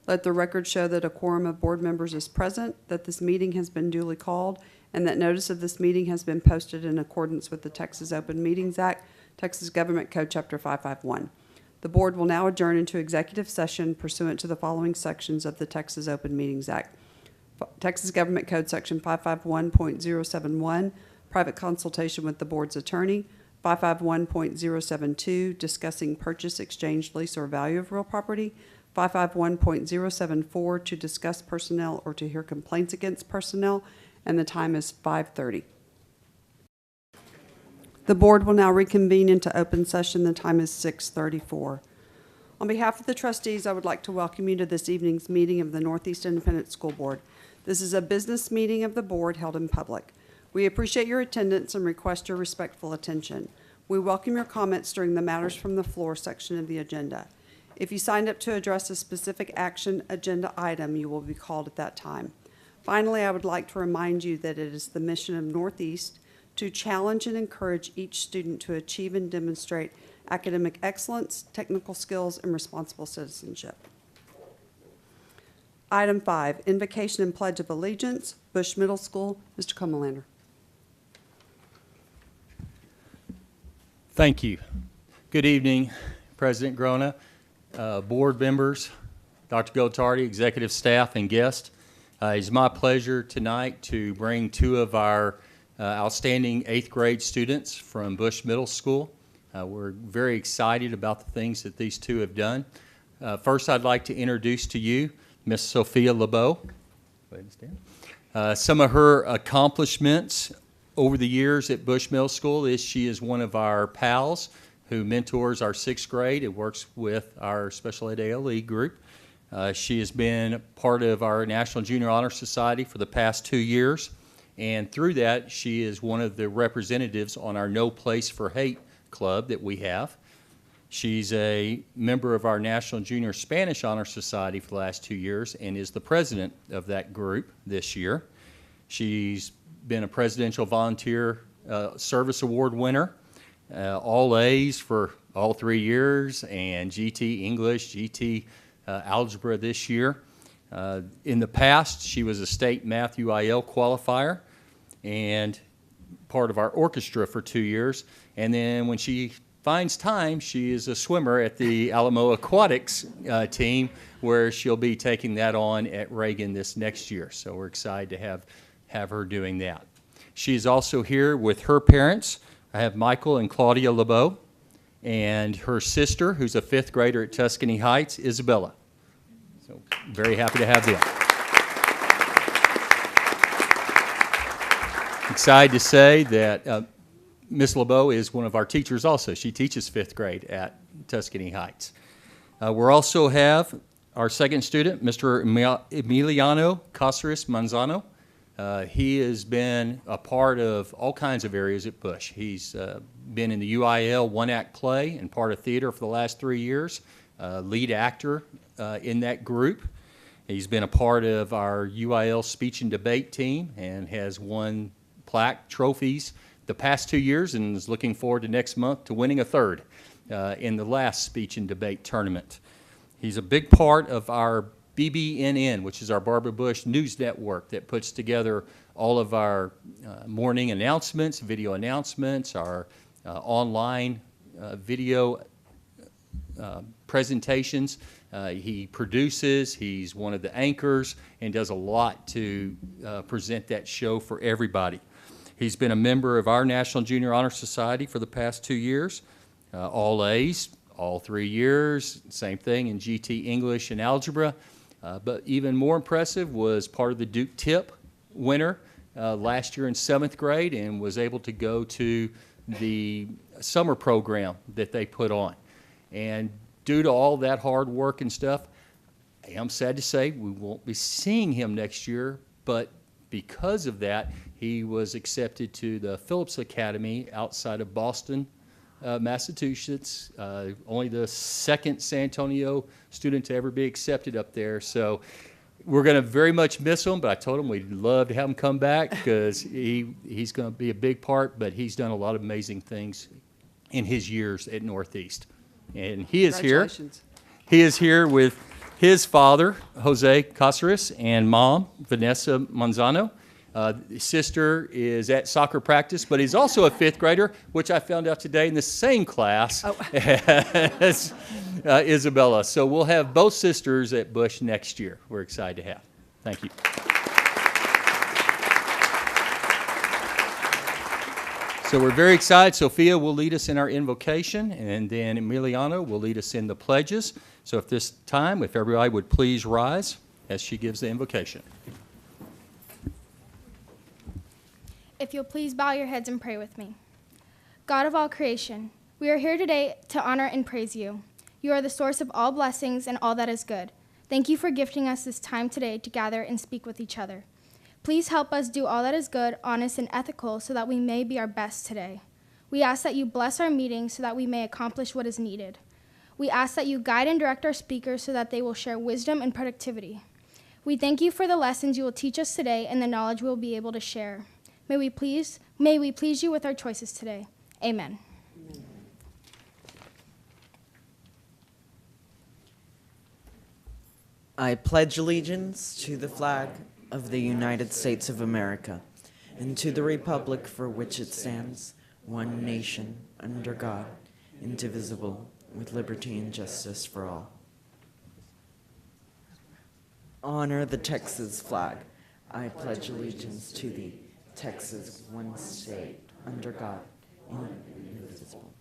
Let the record show that a quorum of board members is present, that this meeting has been duly called, and that notice of this meeting has been posted in accordance with the Texas Open Meetings Act, Texas Government Code Chapter 551. The board will now adjourn into executive session pursuant to the following sections of the Texas Open Meetings Act. Texas Government Code Section 551.071, private consultation with the board's attorney. 551.072, discussing purchase, exchange, lease, or value of real property. 551.074, to discuss personnel or to hear complaints against personnel, and the time is 5:30. The board will now reconvene into open session. The time is 6:34. On behalf of the trustees, I would like to welcome you to this evening's meeting of the Northeast Independent School Board. This is a business meeting of the board held in public. We appreciate your attendance and request your respectful attention. We welcome your comments during the matters from the floor section of the agenda. If you signed up to address a specific action agenda item, you will be called at that time. Finally, I would like to remind you that it is the mission of Northeast to challenge and encourage each student to achieve and demonstrate academic excellence, technical skills, and responsible citizenship. Item 5, invocation and pledge of allegiance, Bush Middle School. Mr. Kumalander. Thank you. Good evening, President Grona, board members, Dr. Gottardy, executive staff, and guests. It's my pleasure tonight to bring two of our outstanding 8th grade students from Bush Middle School. We're very excited about the things that these two have done. First, I'd like to introduce to you Miss Sophia LeBeau. Some of her accomplishments over the years at Bush Middle School is she is one of our pals who mentors our 6th grade and works with our Special Ed ALE group. She has been part of our National Junior Honor Society for the past 2 years, and through that, she is one of the representatives on our No Place for Hate club that we have. She's a member of our National Junior Spanish Honor Society for the last 2 years and is the president of that group this year. She's been a Presidential Volunteer Service Award winner, all A's for all 3 years, and GT English, GT Algebra this year. In the past, she was a state Math UIL qualifier and part of our orchestra for 2 years. And then when she finds time, she is a swimmer at the Alamo Aquatics team, where she'll be taking that on at Reagan this next year. So we're excited to have her doing that. She's also here with her parents. I have Michael and Claudia LeBeau, and her sister, who's a 5th grader at Tuscany Heights, Isabella. So very happy to have them. Excited to say that Ms. LeBeau is one of our teachers also. She teaches 5th grade at Tuscany Heights. We also have our 2nd student, Mr. Emiliano Caceres Manzano. He has been a part of all kinds of areas at Bush. He's been in the UIL one-act play and part of theater for the last 3 years, lead actor in that group. He's been a part of our UIL speech and debate team and has won plaque trophies the past 2 years and is looking forward to next month to winning a 3rd in the last speech and debate tournament. He's a big part of our BBNN, which is our Barbara Bush News Network that puts together all of our morning announcements, video announcements, our online video presentations. He produces, he's one of the anchors, and does a lot to present that show for everybody. He's been a member of our National Junior Honor Society for the past 2 years, all A's, all 3 years, same thing in GT English and Algebra. But even more impressive was part of the Duke Tip winner last year in 7th grade and was able to go to the summer program that they put on. And due to all that hard work and stuff, I am sad to say we won't be seeing him next year, but because of that, he was accepted to the Phillips Academy outside of Boston, Massachusetts, only the 2nd San Antonio student to ever be accepted up there. So we're going to very much miss him, but I told him we'd love to have him come back because he's going to be a big part, but he's done a lot of amazing things in his years at Northeast. And he is here. He is here with his father, Jose Caceres, and mom, Vanessa Manzano. His sister is at soccer practice, but he's also a fifth grader, which I found out today in the same class as Isabella. So we'll have both sisters at Bush next year. We're excited to have. Thank you. So we're very excited. Sophia will lead us in our invocation, and then Emiliano will lead us in the pledges. So at this time, if everybody would please rise as she gives the invocation. If you'll please bow your heads and pray with me. God of all creation, we are here today to honor and praise you. You are the source of all blessings and all that is good. Thank you for gifting us this time today to gather and speak with each other. Please help us do all that is good, honest, and ethical so that we may be our best today. We ask that you bless our meeting so that we may accomplish what is needed. We ask that you guide and direct our speakers so that they will share wisdom and productivity. We thank you for the lessons you will teach us today and the knowledge we will be able to share. May we please you with our choices today. Amen. I pledge allegiance to the flag of the United States of America and to the republic for which it stands, one nation, under God, indivisible, with liberty and justice for all. Honor the Texas flag. I pledge allegiance to thee, Texas, one state, under God, indivisible.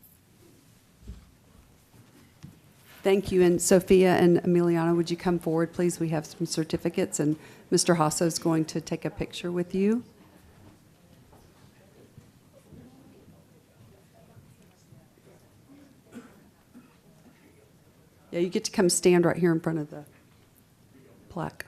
Thank you. And Sophia and Emiliano, would you come forward, please? We have some certificates, and Mr. Jaso is going to take a picture with you. Yeah, you get to come stand right here in front of the plaque.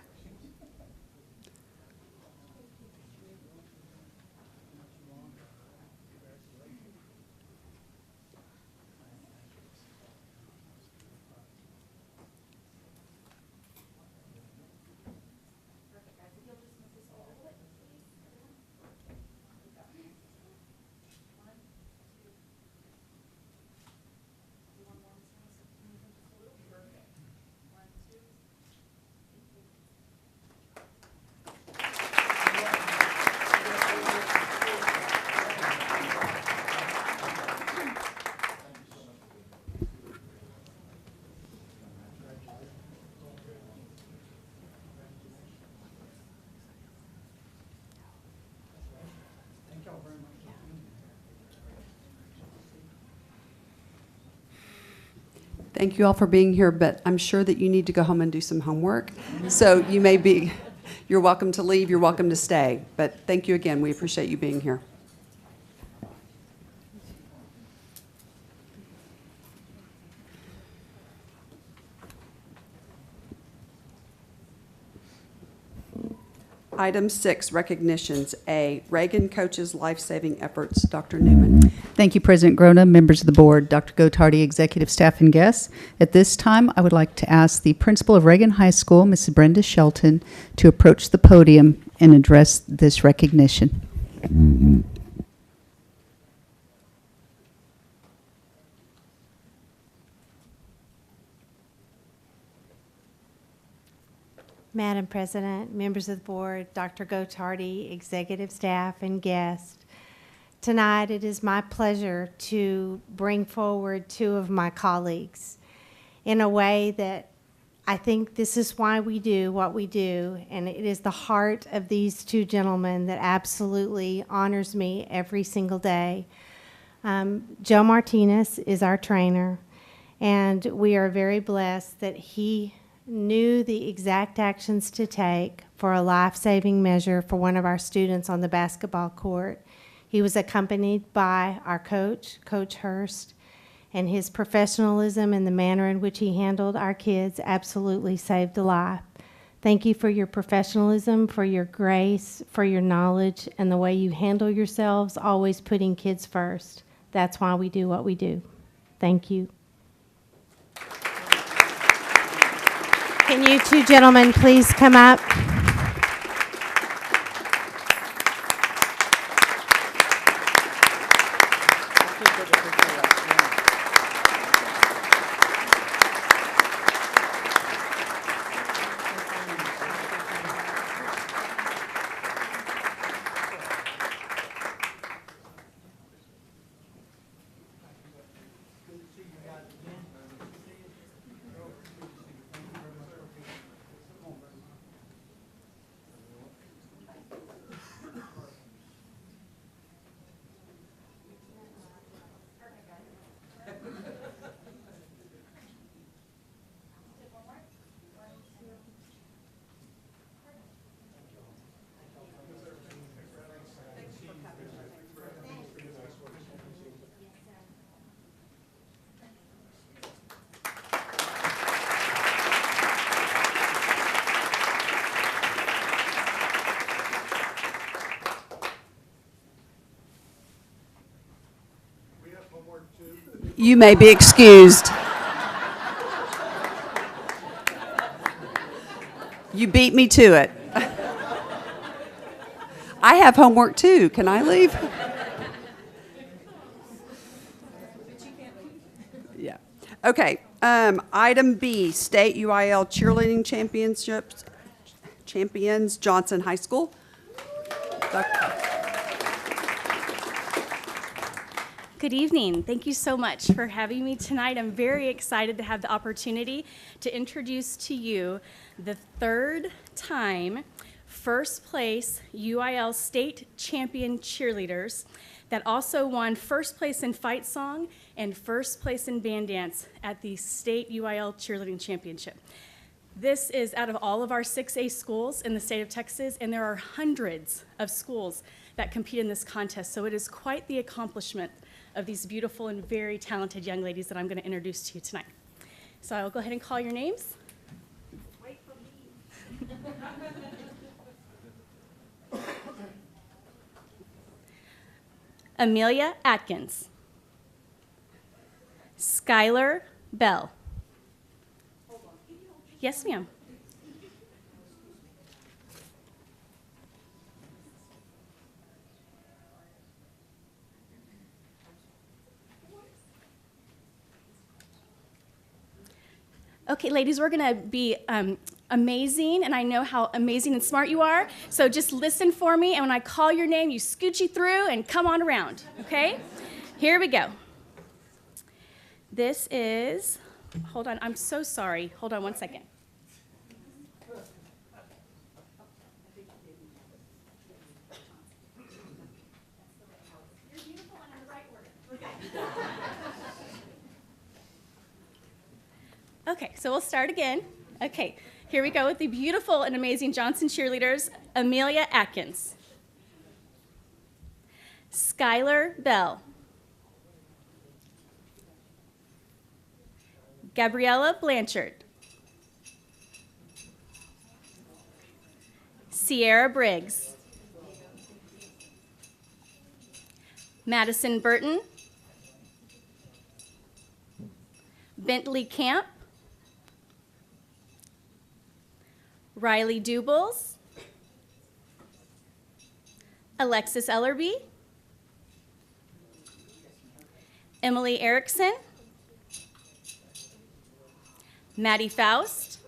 Thank you all for being here, but I'm sure that you need to go home and do some homework. So you're welcome to leave, you're welcome to stay. But thank you again, we appreciate you being here. Item 6, recognitions. A, Reagan Coaches Life-Saving Efforts. Dr. Newman. Thank you, President Grona, members of the board, Dr. Gottardy, executive staff, and guests. At this time, I would like to ask the principal of Reagan High School, Mrs. Brenda Shelton, to approach the podium and address this recognition. Madam President, members of the board, Dr. Gottardy, executive staff, and guests. Tonight, it is my pleasure to bring forward two of my colleagues in a way that I think this is why we do what we do, and it is the heart of these two gentlemen that absolutely honors me every single day. Joe Martinez is our trainer, and we are very blessed that he knew the exact actions to take for a life-saving measure for one of our students on the basketball court. He was accompanied by our coach, Coach Hurst, and his professionalism and the manner in which he handled our kids absolutely saved a life. Thank you for your professionalism, for your grace, for your knowledge, and the way you handle yourselves, always putting kids first. That's why we do what we do. Thank you. Can you two gentlemen please come up? You may be excused. You beat me to it. I have homework too. Can I leave? Yeah. Okay. Item B, State UIL Cheerleading Champions, Johnson High School. Good evening. Thank you so much for having me tonight. I'm very excited to have the opportunity to introduce to you the third time first place UIL state champion cheerleaders that also won first place in fight song and first place in band dance at the state UIL cheerleading championship. This is out of all of our 6A schools in the state of Texas, and there are hundreds of schools that compete in this contest, so it is quite the accomplishment of these beautiful and very talented young ladies that I'm going to introduce to you tonight. So I will go ahead and call your names. Wait for me. Amelia Atkins. Skylar Bell. Yes, ma'am. Okay, ladies, we're going to be amazing, and I know how amazing and smart you are, so just listen for me, and when I call your name, you scoochie through and come on around, okay? Here we go. This is, hold on, I'm so sorry. Hold on one second. You're beautiful and in the right order. Okay, so we'll start again. Okay, here we go with the beautiful and amazing Johnson cheerleaders, Amelia Atkins, Skylar Bell, Gabriella Blanchard, Sierra Briggs, Madison Burton, Bentley Camp, Riley Dubles, Alexis Ellerby, Emily Erickson, Maddie Faust,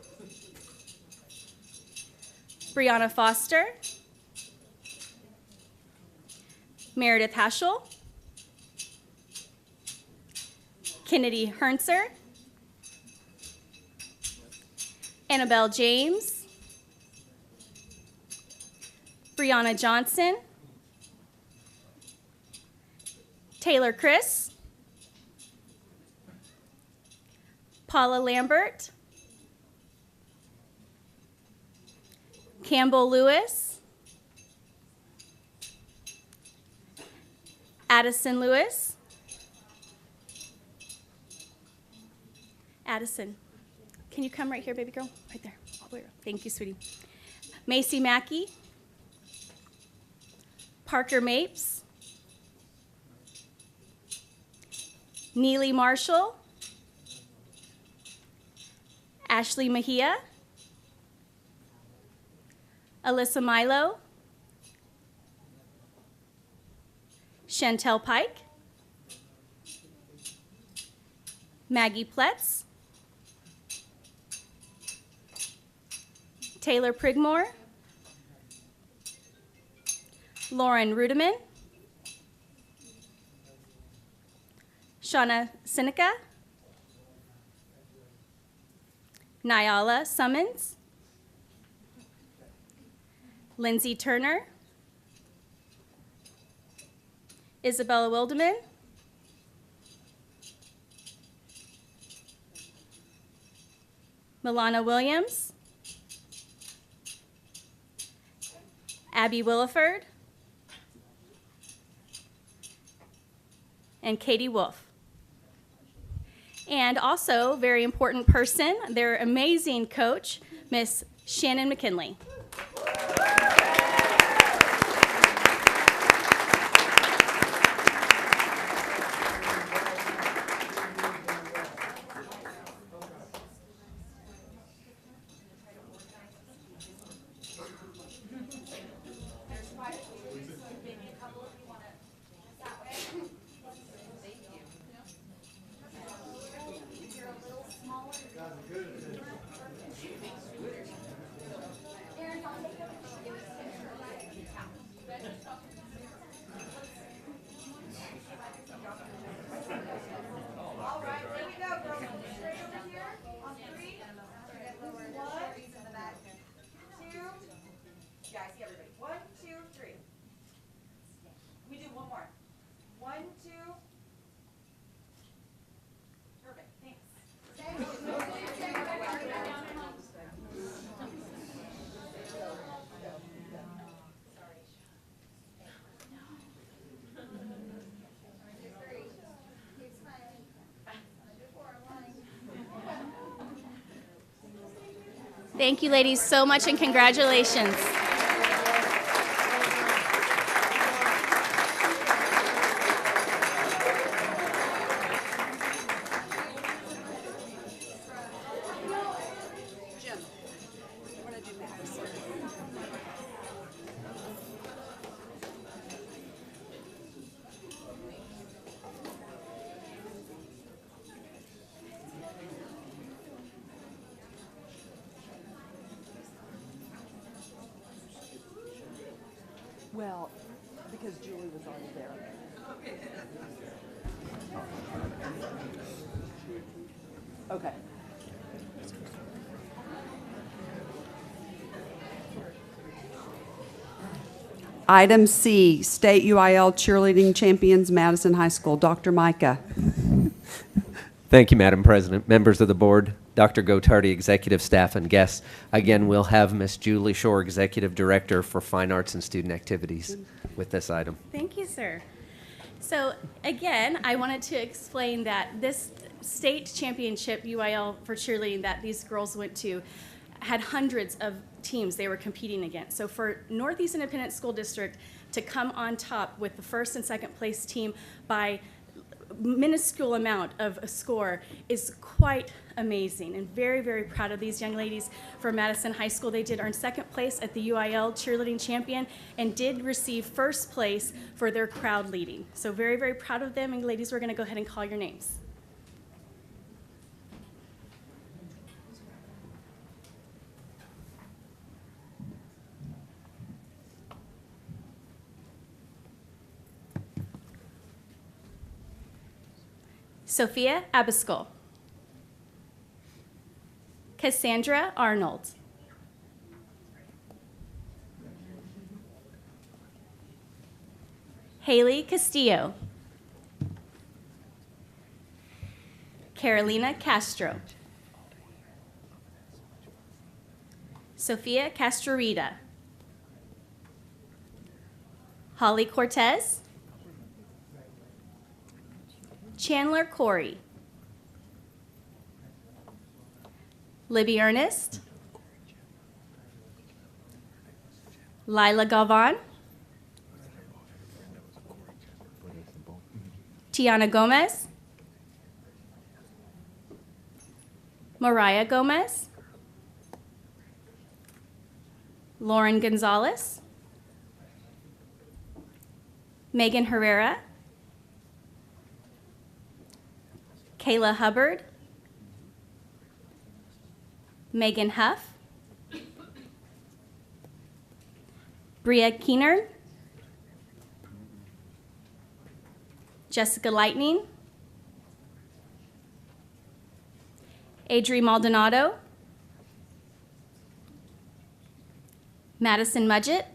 Brianna Foster, Meredith Haschel, Kennedy Hernser, Annabelle James, Brianna Johnson, Taylor Chris, Paula Lambert, Campbell Lewis, Addison Lewis, Addison, can you come right here, baby girl? Right there. All the way around. Thank you, sweetie. Macy Mackey, Parker Mapes, Neely Marshall, Ashley Mejia, Alyssa Milo, Chantel Pike, Maggie Pletz, Taylor Prigmore, Lauren Rudiman, Shauna Seneca, Nyala Summons, Lindsay Turner, Isabella Wildeman, Milana Williams, Abby Williford, and Katie Wolf. And also, very important person, their amazing coach, Miss Shannon McKinley. Thank you, ladies, so much, and congratulations. Well, because Julie was already there. Okay. Item C, State UIL Cheerleading Champions, Madison High School. Dr. Micah. Thank you, Madam President, members of the board, Dr. Gottardy, executive staff, and guests. Again, we'll have Miss Julie Shore, Executive Director for Fine Arts and Student Activities, with this item. Thank you, sir. So again, I wanted to explain that this state championship UIL for cheerleading that these girls went to had hundreds of teams they were competing against. So for Northeast Independent School District to come on top with the first and second place team by minuscule amount of a score is quite amazing, and very, very proud of these young ladies from Madison High School. They did earn second place at the UIL cheerleading champion and did receive first place for their crowd leading. So very, very proud of them, and ladies, we're going to go ahead and call your names. Sophia Abascal. Cassandra Arnold. Haley Castillo. Carolina Castro. Sophia Castrorita. Holly Cortez. Chandler Corey. Libby Ernest. Lila Galvan. Tiana Gomez. Mariah Gomez. Lauren Gonzalez. Megan Herrera. Kayla Hubbard. Megan Huff. Bria Keener. Jessica Lightning. Adri Maldonado. Madison Mudgett.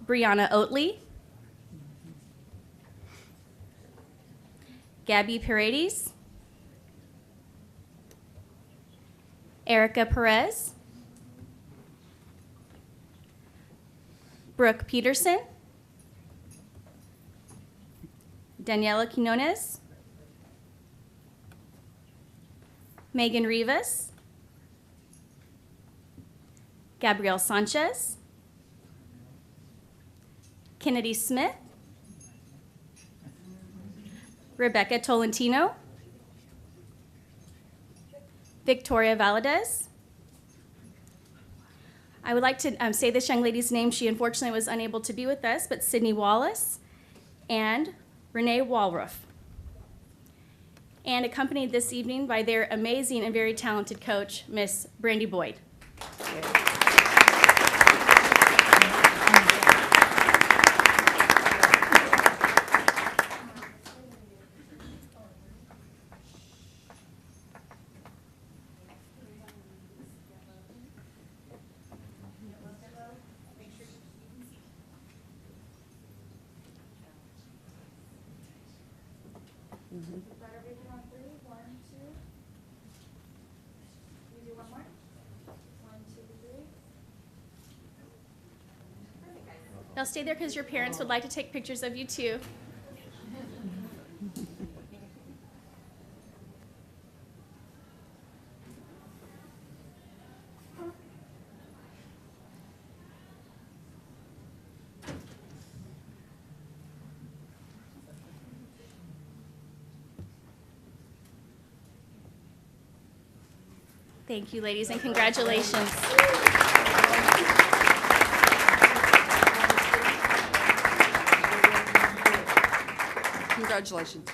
Brianna Oatley. Gabby Paredes. Erica Perez. Brooke Peterson. Daniela Quinones. Megan Rivas. Gabrielle Sanchez. Kennedy Smith. Rebecca Tolentino. Victoria Valadez. I would like to say this young lady's name. She unfortunately was unable to be with us, but Sydney Wallace and Renee Walruff. And accompanied this evening by their amazing and very talented coach, Miss Brandy Boyd. Now stay there because your parents would like to take pictures of you too. Thank you, ladies, and congratulations. Congratulations.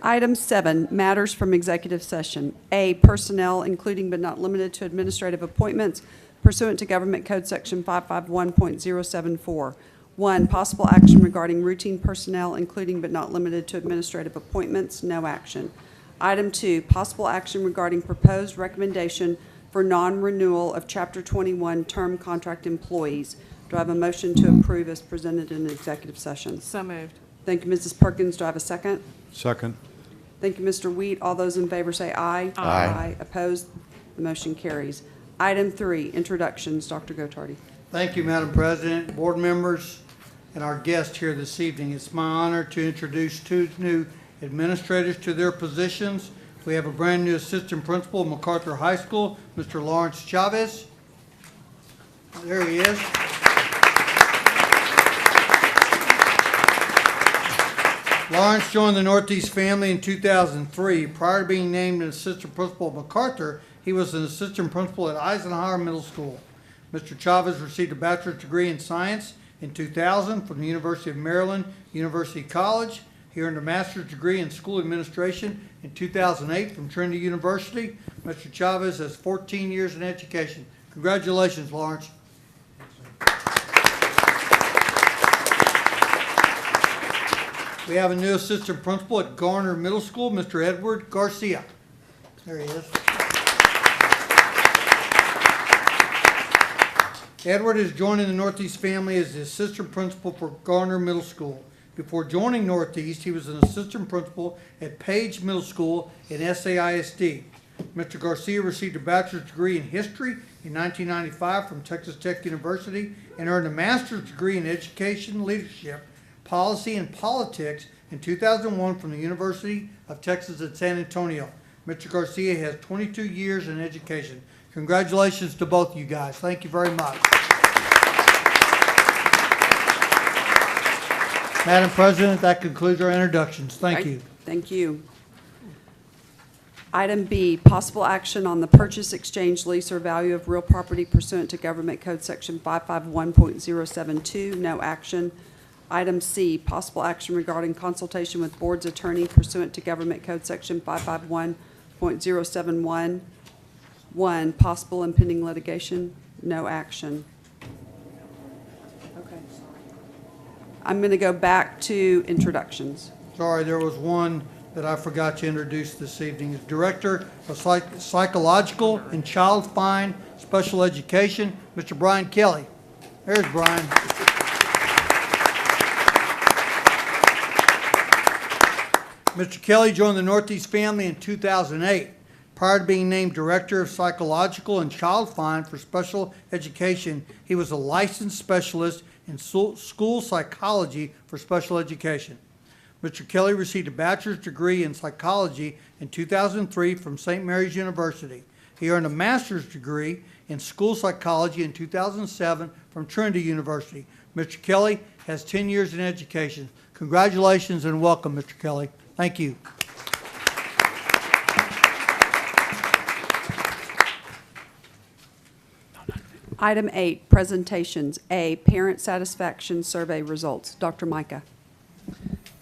Item 7, matters from executive session. A, personnel, including but not limited to administrative appointments pursuant to Government Code Section 551.074. 1, possible action regarding routine personnel, including but not limited to administrative appointments. No action. Item 2, possible action regarding proposed recommendation for non-renewal of Chapter 21 term contract employees. Do I have a motion to approve as presented in executive session? So moved. Thank you, Mrs. Perkins. Do I have a second? Second. Thank you, Mr. Wheat. All those in favor say aye. Aye. Opposed? The motion carries. Item 3, introductions. Dr. Gottardy. Thank you, Madam President, board members, and our guest here this evening. It's my honor to introduce 2 new administrators to their positions. We have a brand new assistant principal at MacArthur High School, Mr. Lawrence Chavez. There he is. Lawrence joined the Northeast family in 2003. Prior to being named an assistant principal at MacArthur, he was an assistant principal at Eisenhower Middle School. Mr. Chavez received a bachelor's degree in science in 2000 from the University of Maryland University College. He earned a master's degree in school administration in 2008 from Trinity University. Mr. Chavez has 14 years in education. Congratulations, Lawrence. We have a new assistant principal at Garner Middle School, Mr. Edward Garcia. There he is. Edward is joining the Northeast family as the assistant principal for Garner Middle School. Before joining Northeast, he was an assistant principal at Page Middle School in SAISD. Mr. Garcia received a bachelor's degree in history in 1995 from Texas Tech University and earned a master's degree in education leadership, policy, and politics in 2001 from the University of Texas at San Antonio. Mr. Garcia has 22 years in education. Congratulations to both of you guys. Thank you very much. Madam President, that concludes our introductions. Thank you. Thank you. Item B, possible action on the purchase, exchange, lease, or value of real property pursuant to Government Code Section 551.072. No action. Item C, possible action regarding consultation with board's attorney pursuant to Government Code Section 551.071. 1, possible impending litigation. No action. Okay. I'm going to go back to introductions. Sorry, there was one that I forgot to introduce this evening. Is Director of Psychological and Child Fine Special Education, Mr. Brian Kelly. There's Brian. Mr. Kelly joined the Northeast family in 2008. Prior to being named Director of Psychological and Child Fine for Special Education, he was a licensed specialist in school psychology for special education. Mr. Kelly received a bachelor's degree in psychology in 2003 from St. Mary's University. He earned a master's degree in school psychology in 2007 from Trinity University. Mr. Kelly has 10 years in education. Congratulations and welcome, Mr. Kelly. Thank you. Item 8, presentations. A, parent satisfaction survey results. Dr. Micah.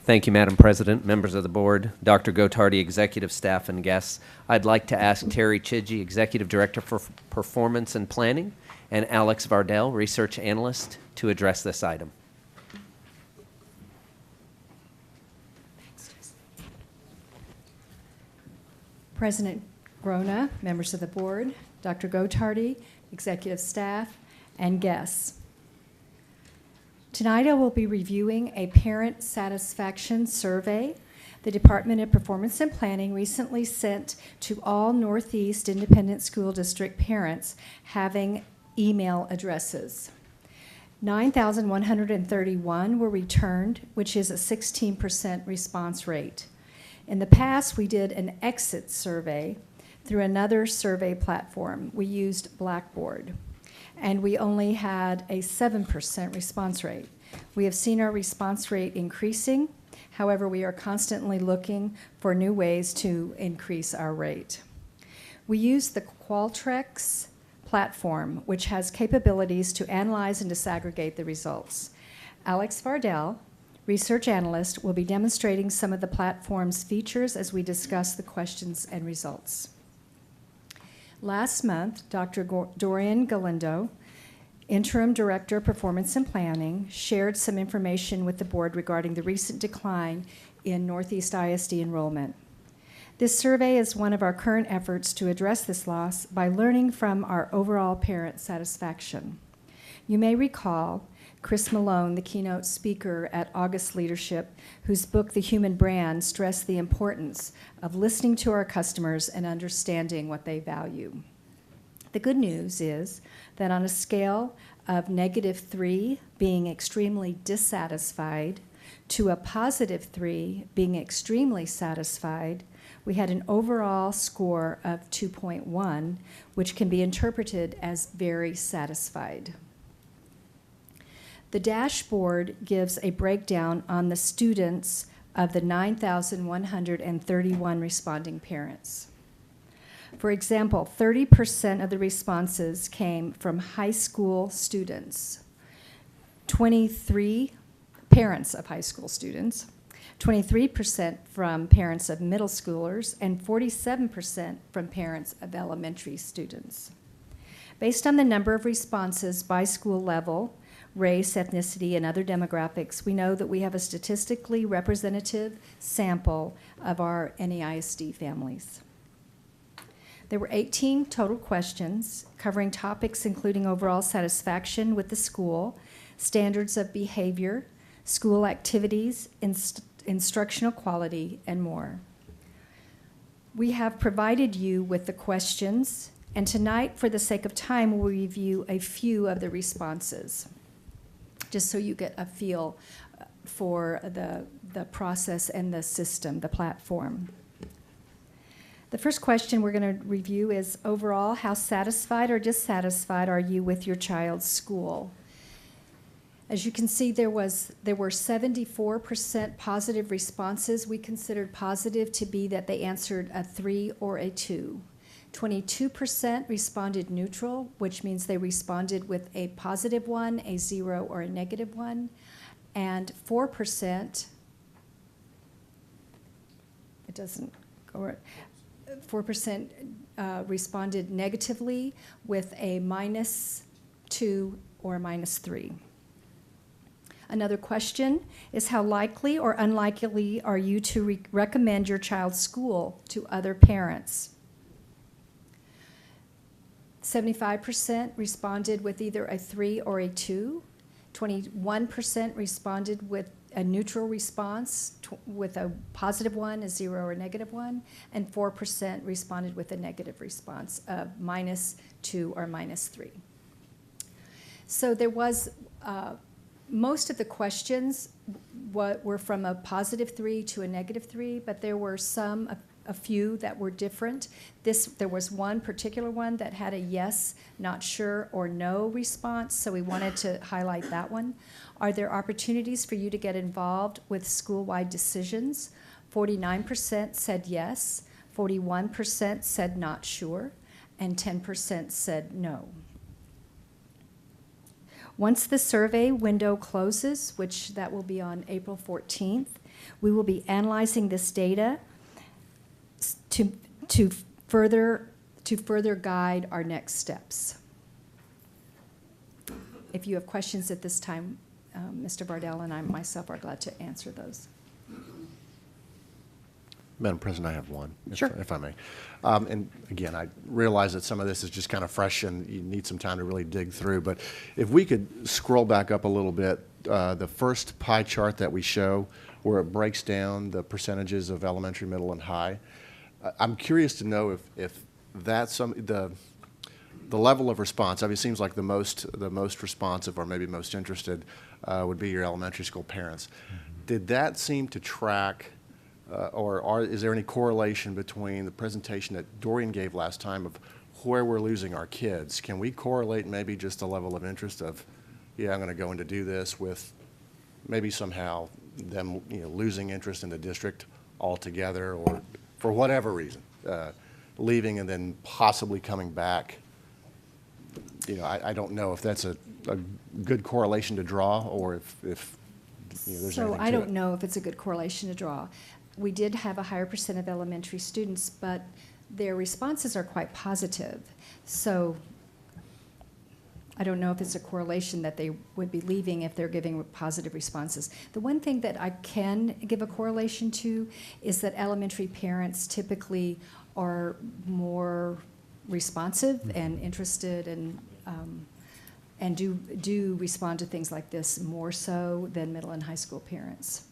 Thank you, Madam President, members of the board, Dr. Gottardy, executive staff, and guests. I'd like to ask Terry Chidgey, Executive Director for Performance and Planning, and Alex Vardell, Research Analyst, to address this item. President Grona, members of the board, Dr. Gottardy, executive staff, and guests. Tonight I will be reviewing a parent satisfaction survey The Department of Performance and Planning recently sent to all Northeast Independent School District parents having email addresses. 9,131 were returned, which is a 16% response rate. In the past, we did an exit survey through another survey platform. We used Blackboard, and we only had a 7% response rate. We have seen our response rate increasing. However, we are constantly looking for new ways to increase our rate. We use the Qualtrics platform, which has capabilities to analyze and disaggregate the results. Alex Vardell, research analyst, will be demonstrating some of the platform's features as we discuss the questions and results. Last month, Dr. Dorian Galindo, Interim Director of Performance and Planning, shared some information with the board regarding the recent decline in Northeast ISD enrollment. This survey is one of our current efforts to address this loss by learning from our overall parent satisfaction. You may recall Chris Malone, the keynote speaker at August Leadership, whose book, The Human Brand, stressed the importance of listening to our customers and understanding what they value. The good news is that on a scale of -3 being extremely dissatisfied to a +3 being extremely satisfied, we had an overall score of 2.1, which can be interpreted as very satisfied. The dashboard gives a breakdown on the students of the 9,131 responding parents. For example, 30% of the responses came from high school students, 23 parents of high school students, 23% from parents of middle schoolers, and 47% from parents of elementary students. Based on the number of responses by school level, race, ethnicity, and other demographics, we know that we have a statistically representative sample of our NEISD families. There were 18 total questions covering topics including overall satisfaction with the school, standards of behavior, school activities, instructional quality, and more. We have provided you with the questions, and tonight, for the sake of time, we'll review a few of the responses, just so you get a feel for the process and the system, the platform. The first question we're going to review is, overall, how satisfied or dissatisfied are you with your child's school? As you can see, there were 74% positive responses. We considered positive to be that they answered a 3 or a 2. 22% responded neutral, which means they responded with a +1, a 0, or a -1. And 4%, it doesn't go, 4% responded negatively with a -2 or a -3. Another question is, how likely or unlikely are you to recommend your child's school to other parents? 75% responded with either a 3 or a 2. 21% responded with a neutral response with a +1, a 0, or a -1, and 4% responded with a negative response of -2 or -3. So there was, most of the questions were from a +3 to a -3, but there were a few that were different. There was one particular one that had a yes, not sure, or no response, so we wanted to highlight that one. Are there opportunities for you to get involved with school-wide decisions? 49% said yes, 41% said not sure, and 10% said no. Once the survey window closes, which that will be on April 14th, we will be analyzing this data to further guide our next steps. If you have questions at this time, Mr. Vardell and I myself are glad to answer those. Madam President, I have one, Sure. if I may. And again, I realize that some of this is just kind of fresh and you need some time to really dig through, but if we could scroll back up a little bit, the first pie chart that we show where it breaks down the percentages of elementary, middle, and high. I'm curious to know if that's the level of response. I mean, it seems like the most responsive or maybe most interested would be your elementary school parents. Did that seem to track, or is there any correlation between the presentation that Dorian gave last time of where we're losing our kids? Can we correlate maybe just the level of interest of, yeah, I'm going to go in to do this, with maybe somehow them, losing interest in the district altogether, or for whatever reason, leaving and then possibly coming back? I don't know if that's a good correlation to draw, or if there's So anything I to don't it. know if it's a good correlation to draw. We did have a higher percent of elementary students, but their responses are quite positive. So I don't know if it's a correlation that they would be leaving if they're giving positive responses. The one thing that I can give a correlation to is that elementary parents typically are more responsive and interested and do respond to things like this more so than middle and high school parents.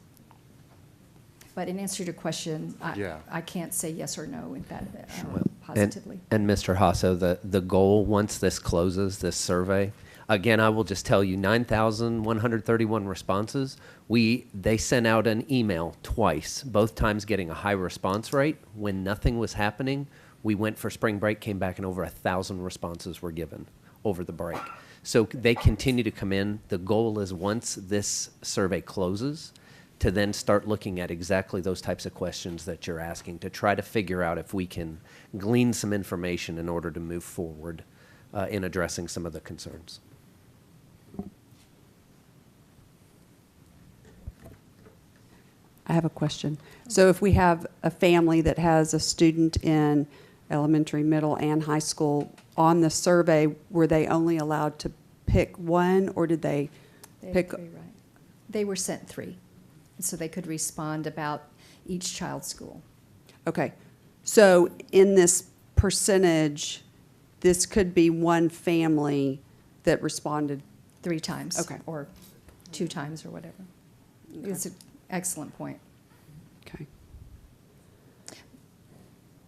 But in answer to your question, Yeah. I can't say yes or no with that Well, positively. And Mr. Jaso, the goal, once this closes, this survey, again, I will just tell you, 9,131 responses. They sent out an email twice, both times getting a high response rate. When nothing was happening, we went for spring break, came back, and over 1,000 responses were given over the break. So they continue to come in. The goal is, once this survey closes, to then start looking at exactly those types of questions that you're asking, to try to figure out if we can glean some information in order to move forward in addressing some of the concerns. I have a question. So if we have a family that has a student in elementary, middle, and high school, on the survey, were they only allowed to pick one, or did they pick? Three, right. They were sent 3, so they could respond about each child's school. Okay. So in this percentage, this could be one family that responded. 3 times. Okay. Or 2 times or whatever. It's an excellent point. Okay.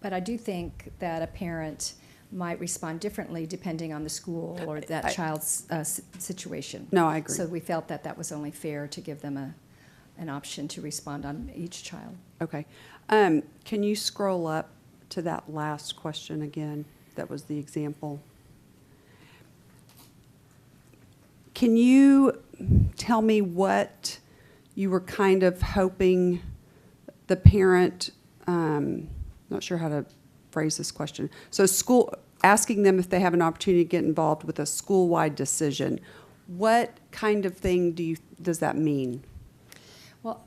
But I do think that a parent might respond differently depending on the school or that child's situation. No, I agree. So we felt that that was only fair to give them an option to respond on each child. Okay. Can you scroll up to that last question again? That was the example. Can you tell me what you were kind of hoping the parent, not sure how to phrase this question. So asking them if they have an opportunity to get involved with a school-wide decision, what kind of thing does that mean? Well,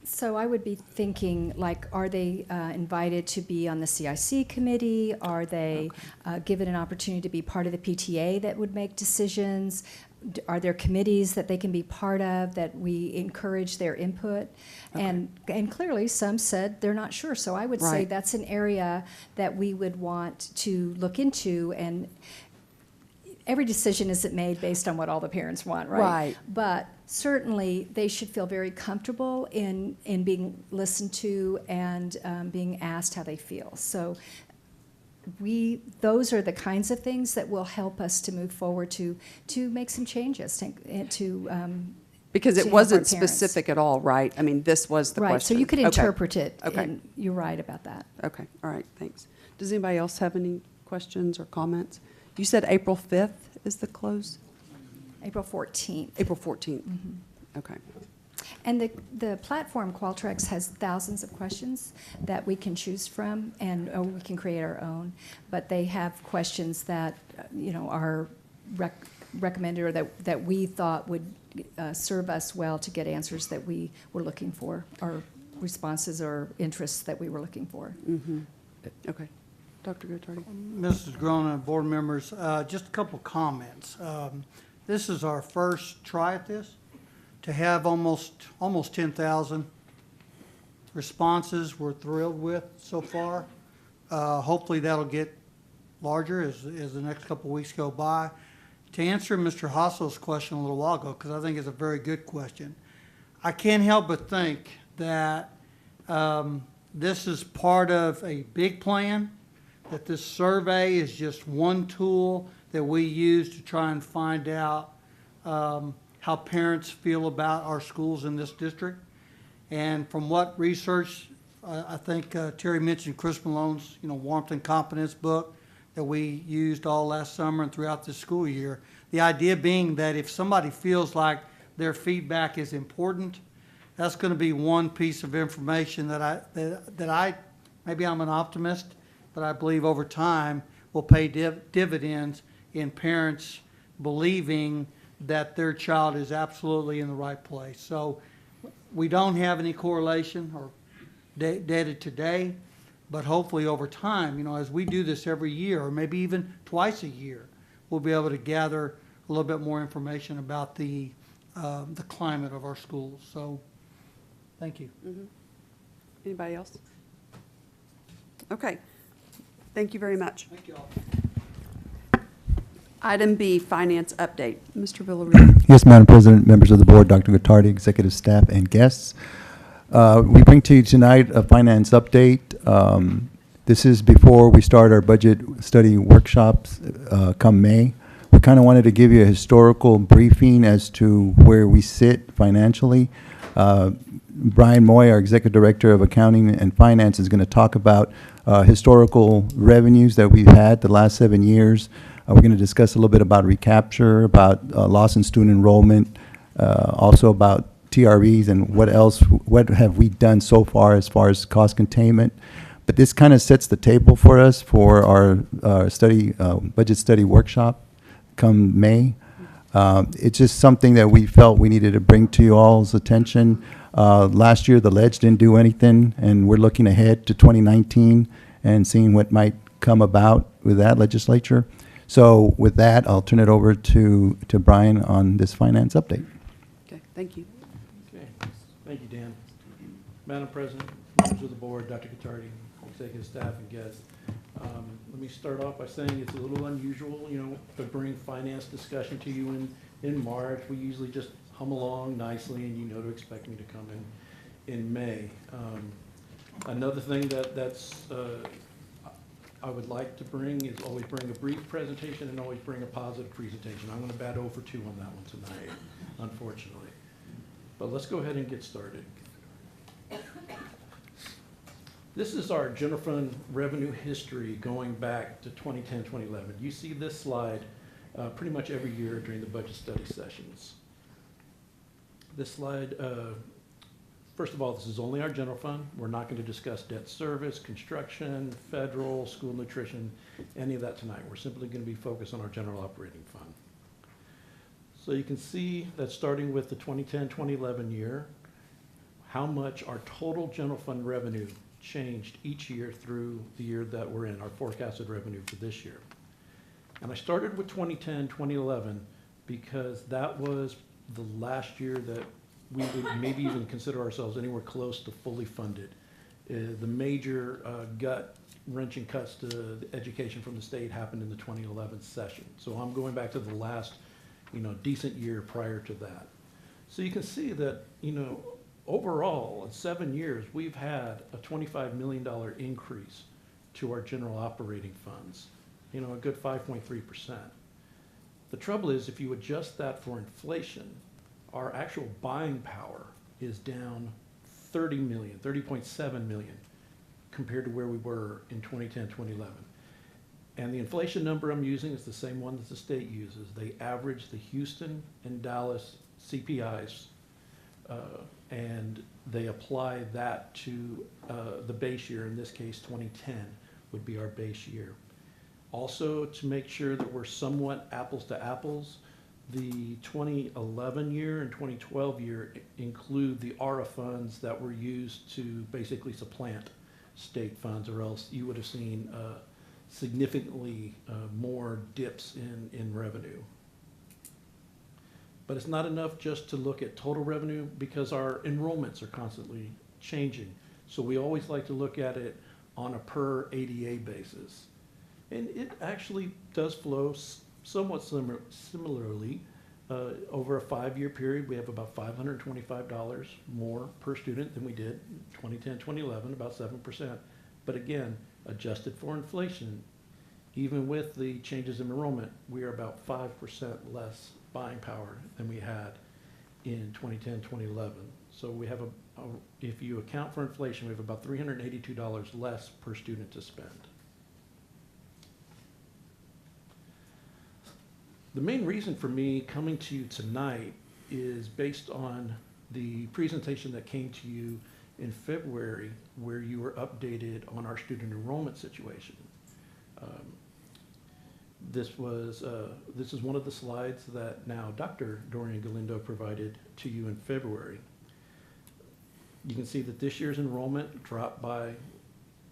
so I would be thinking, like, are they invited to be on the CIC committee? Are they given an opportunity to be part of the PTA that would make decisions? Are there committees that they can be part of that we encourage their input? Okay. And clearly some said they're not sure. So I would say that's an area that we would want to look into, and every decision isn't made based on what all the parents want, right? Right. But certainly they should feel very comfortable in being listened to and being asked how they feel. So those are the kinds of things that will help us to move forward to make some changes because it to help wasn't our parents. Specific at all, right? I mean, this was the right, question. so you could Okay. interpret it. Okay. And you're right about that. Okay, all right, thanks. Does anybody else have any questions or comments? You said April 5th is the close? April 14th. April 14th. Mm-hmm. Okay. And the platform Qualtrics has thousands of questions that we can choose from, or we can create our own. But they have questions that are recommended or that we thought would serve us well to get answers that we were looking for, or responses or interests that we were looking for. Mm-hmm. Okay. Dr. Gottardy. Mrs. Grona, board members, just a couple comments. This is our first try at this. To have almost 10,000 responses, we're thrilled with so far. Hopefully that'll get larger as the next couple weeks go by. To answer Mr. Hassel's question a little while ago, because I think it's a very good question, I can't help but think that this is part of a big plan, that this survey is just one tool that we use to try and find out how parents feel about our schools in this district. And from what research, I think Terry mentioned Chris Malone's, Warmth and Competence book that we used all last summer and throughout the school year. The idea being that if somebody feels like their feedback is important, that's going to be one piece of information that I maybe I'm an optimist, but I believe over time will pay dividends in parents believing that their child is absolutely in the right place. So we don't have any correlation or data today, but hopefully over time, as we do this every year, or maybe even twice a year, we'll be able to gather a little bit more information about the climate of our schools. So, thank you. Mm-hmm. Anybody else? Okay. Thank you very much. Thank you all. Item B, finance update. Mr. Villarreal. Yes, Madam President, members of the board, Dr. Gottardy, executive staff, and guests. We bring to you tonight a finance update. This is before we start our budget study workshops come May. We kind of wanted to give you a historical briefing as to where we sit financially. Brian Moy, our Executive Director of Accounting and Finance, is going to talk about historical revenues that we've had the last 7 years. We're going to discuss a little bit about recapture, about loss in student enrollment, also about TREs and what have we done so far as cost containment. But this kind of sets the table for us for our budget study workshop come May. It's just something that we felt we needed to bring to you all's attention. Last year, the ledge didn't do anything, and we're looking ahead to 2019 and seeing what might come about with that legislature. So with that, I'll turn it over to Brian on this finance update. Okay, thank you. Okay, thank you, Dan. Madam President, members of the board, Dr. Gottardy, executive staff, and guests. Let me start off by saying it's a little unusual, to bring finance discussion to you in March. We usually just hum along nicely, and to expect me to come in May. Another thing that's I would like to bring is always bring a brief presentation and always bring a positive presentation. I'm going to bat 0 for 2 on that one tonight, unfortunately. But let's go ahead and get started. This is our general fund revenue history going back to 2010, 2011. You see this slide pretty much every year during the budget study sessions. This slide, first of all, this is only our general fund. We're not going to discuss debt service, construction, federal, school nutrition, any of that tonight. We're simply going to be focused on our general operating fund. So you can see that starting with the 2010-2011 year, how much our total general fund revenue changed each year through the year that we're in, our forecasted revenue for this year. And I started with 2010-2011 because that was the last year that we would maybe even consider ourselves anywhere close to fully funded. The major gut-wrenching cuts to the education from the state happened in the 2011 session. So I'm going back to the last, decent year prior to that. So you can see that, overall, in 7 years, we've had a $25 million increase to our general operating funds, a good 5.3%. The trouble is, if you adjust that for inflation, our actual buying power is down 30.7 million compared to where we were in 2010, 2011. And the inflation number I'm using is the same one that the state uses. They average the Houston and Dallas CPIs, and they apply that to the base year. In this case, 2010 would be our base year. Also, to make sure that we're somewhat apples to apples, the 2011 year and 2012 year include the ARA funds that were used to basically supplant state funds, or else you would have seen significantly more dips in revenue. But it's not enough just to look at total revenue because our enrollments are constantly changing. So we always like to look at it on a per ADA basis. And it actually does flow somewhat similarly over a 5-year period, we have about $525 more per student than we did in 2010, 2011, about 7%. But again, adjusted for inflation, even with the changes in enrollment, we are about 5% less buying power than we had in 2010, 2011. So we have if you account for inflation, we have about $382 less per student to spend. The main reason for me coming to you tonight is based on the presentation that came to you in February, where you were updated on our student enrollment situation. This is one of the slides that now Dr. Dorian Galindo provided to you in February. You can see that this year's enrollment dropped by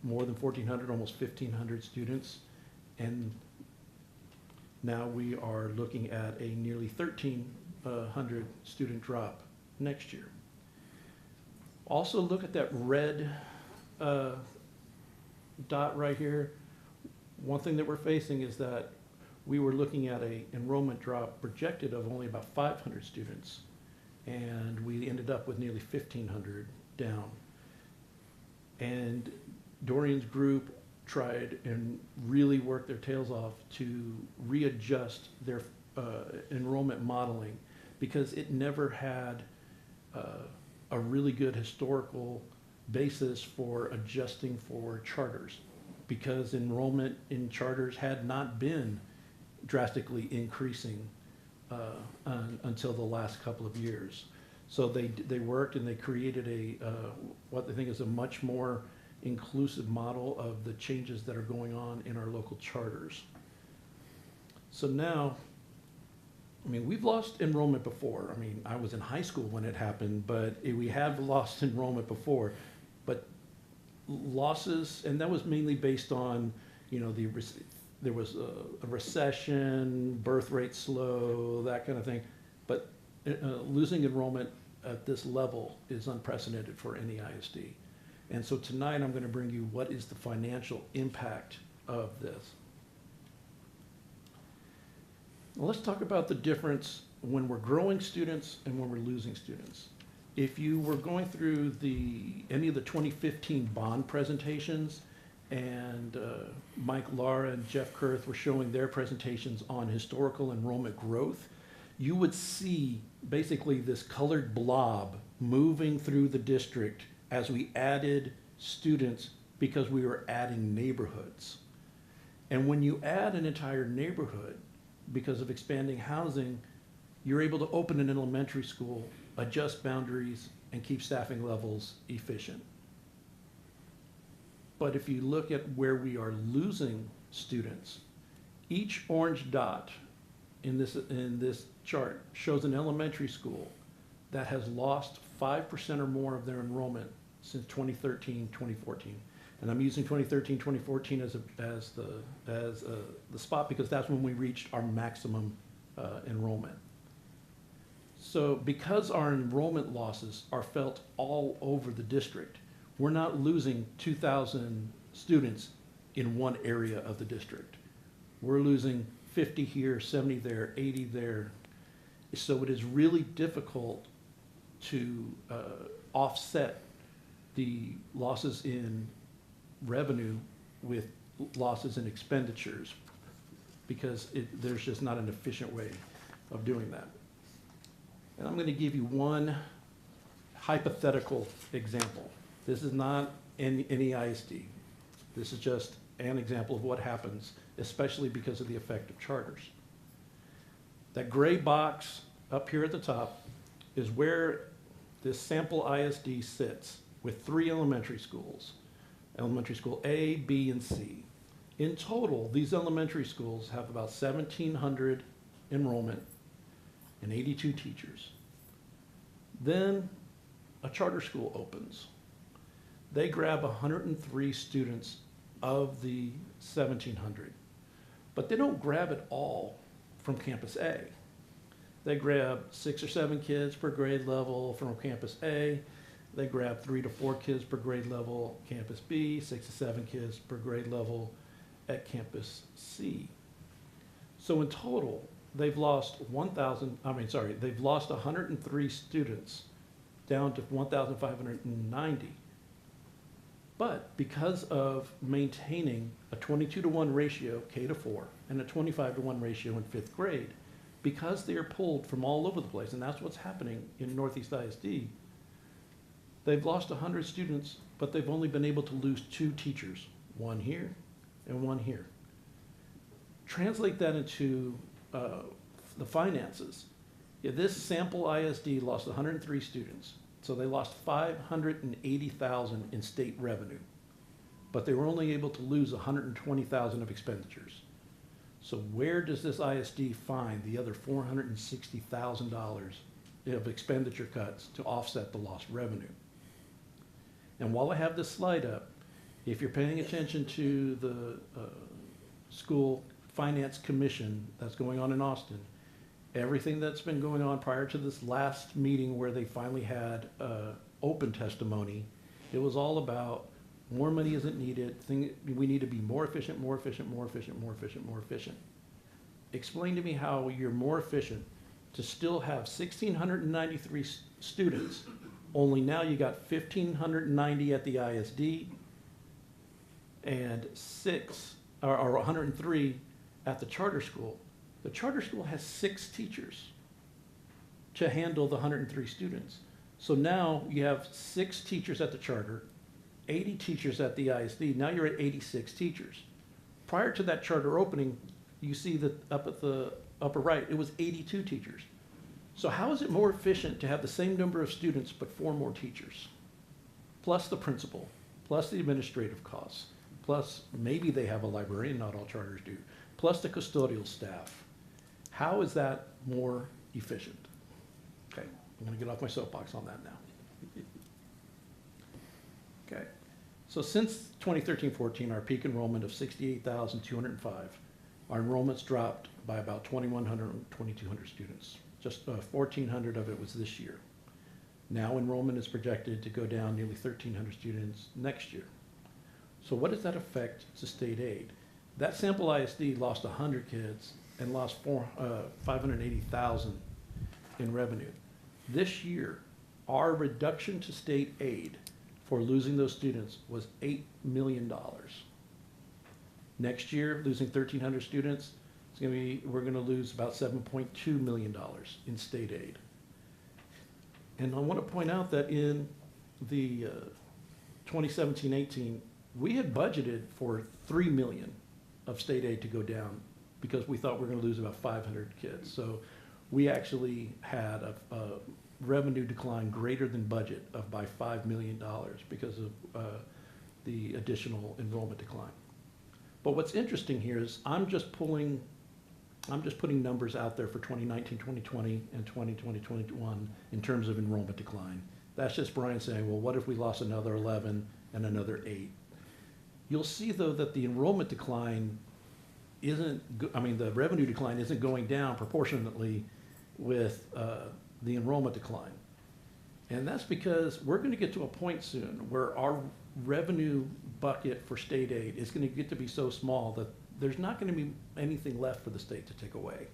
more than 1,400, almost 1,500 students, and now we are looking at a nearly 1,300 student drop next year. Also look at that red dot right here. One thing that we're facing is that we were looking at a enrollment drop projected of only about 500 students, and we ended up with nearly 1,500 down. And Dorian's group tried and really worked their tails off to readjust their enrollment modeling, because it never had a really good historical basis for adjusting for charters, because enrollment in charters had not been drastically increasing until the last couple of years. So they worked and they created what they think is a much more inclusive model of the changes that are going on in our local charters. So now, I mean, we've lost enrollment before. I mean, I was in high school when it happened, but we have lost enrollment before. But losses, and that was mainly based on, you know, there was a recession, birth rate slow, that kind of thing. But losing enrollment at this level is unprecedented for NEISD. And so tonight I'm going to bring you what is the financial impact of this. Well, let's talk about the difference when we're growing students and when we're losing students. If you were going through any of the 2015 bond presentations, and Mike Lara and Jeff Kurth were showing their presentations on historical enrollment growth, you would see basically this colored blob moving through the district as we added students, because we were adding neighborhoods. And when you add an entire neighborhood, because of expanding housing, you're able to open an elementary school, adjust boundaries, and keep staffing levels efficient. But if you look at where we are losing students, each orange dot in this chart shows an elementary school that has lost 5% or more of their enrollment since 2013, 2014. And I'm using 2013, 2014 as the spot, because that's when we reached our maximum enrollment. So because our enrollment losses are felt all over the district, we're not losing 2,000 students in one area of the district. We're losing 50 here, 70 there, 80 there. So it is really difficult to offset the losses in revenue with losses in expenditures, because there's just not an efficient way of doing that. And I'm going to give you one hypothetical example. This is not NEISD. This is just an example of what happens, especially because of the effect of charters. That gray box up here at the top is where this sample ISD sits, with 3 elementary schools, elementary school A, B, and C. In total, these elementary schools have about 1,700 enrollment and 82 teachers. Then a charter school opens. They grab 103 students of the 1,700, but they don't grab it all from campus A. They grab 6 or 7 kids per grade level from campus A. They grab 3 to 4 kids per grade level campus B, 6 to 7 kids per grade level at campus C. So in total, they've lost 103 students down to 1,590. But because of maintaining a 22-to-1 ratio, K to 4, and a 25-to-1 ratio in 5th grade, because they are pulled from all over the place, and that's what's happening in Northeast ISD, they've lost 100 students, but they've only been able to lose 2 teachers, one here and one here. Translate that into the finances. Yeah, this sample ISD lost 103 students, so they lost $580,000 in state revenue, but they were only able to lose $120,000 of expenditures. So where does this ISD find the other $460,000 of expenditure cuts to offset the lost revenue? And while I have this slide up, if you're paying attention to the school finance commission that's going on in Austin, everything that's been going on prior to this last meeting where they finally had open testimony, it was all about more money isn't needed, we need to be more efficient, more efficient, more efficient, more efficient, more efficient. Explain to me how you're more efficient to still have 1,693 students, only now you got 1,590 at the ISD and 103 at the charter school. The charter school has 6 teachers to handle the 103 students. So now you have 6 teachers at the charter, 80 teachers at the ISD. Now you're at 86 teachers. Prior to that charter opening, you see that up at the upper right, it was 82 teachers. So how is it more efficient to have the same number of students but 4 more teachers? Plus the principal, plus the administrative costs, plus maybe they have a librarian, not all charters do, plus the custodial staff. How is that more efficient? Okay, I'm gonna get off my soapbox on that now. Okay, so since 2013-14, our peak enrollment of 68,205, our enrollment's dropped by about 2,100, 2,200 students. Just 1,400 of it was this year. Now enrollment is projected to go down nearly 1,300 students next year. So what does that affect to state aid? That sample ISD lost 100 kids and lost 580,000 in revenue. This year, our reduction to state aid for losing those students was $8 million. Next year, losing 1,300 students, we're gonna lose about $7.2 million in state aid. And I wanna point out that in the 2017-18, we had budgeted for $3 million of state aid to go down because we thought we were gonna lose about 500 kids. So we actually had a revenue decline greater than budget of by $5 million because of the additional enrollment decline. But what's interesting here is I'm just putting numbers out there for 2019, 2020, and 2020, 2021 in terms of enrollment decline. That's just Brian saying, well, what if we lost another 11 and another 8? You'll see though that the enrollment decline the revenue decline isn't going down proportionately with the enrollment decline. And that's because we're gonna get to a point soon where our revenue bucket for state aid is gonna get to be so small that there's not gonna be anything left for the state to take away.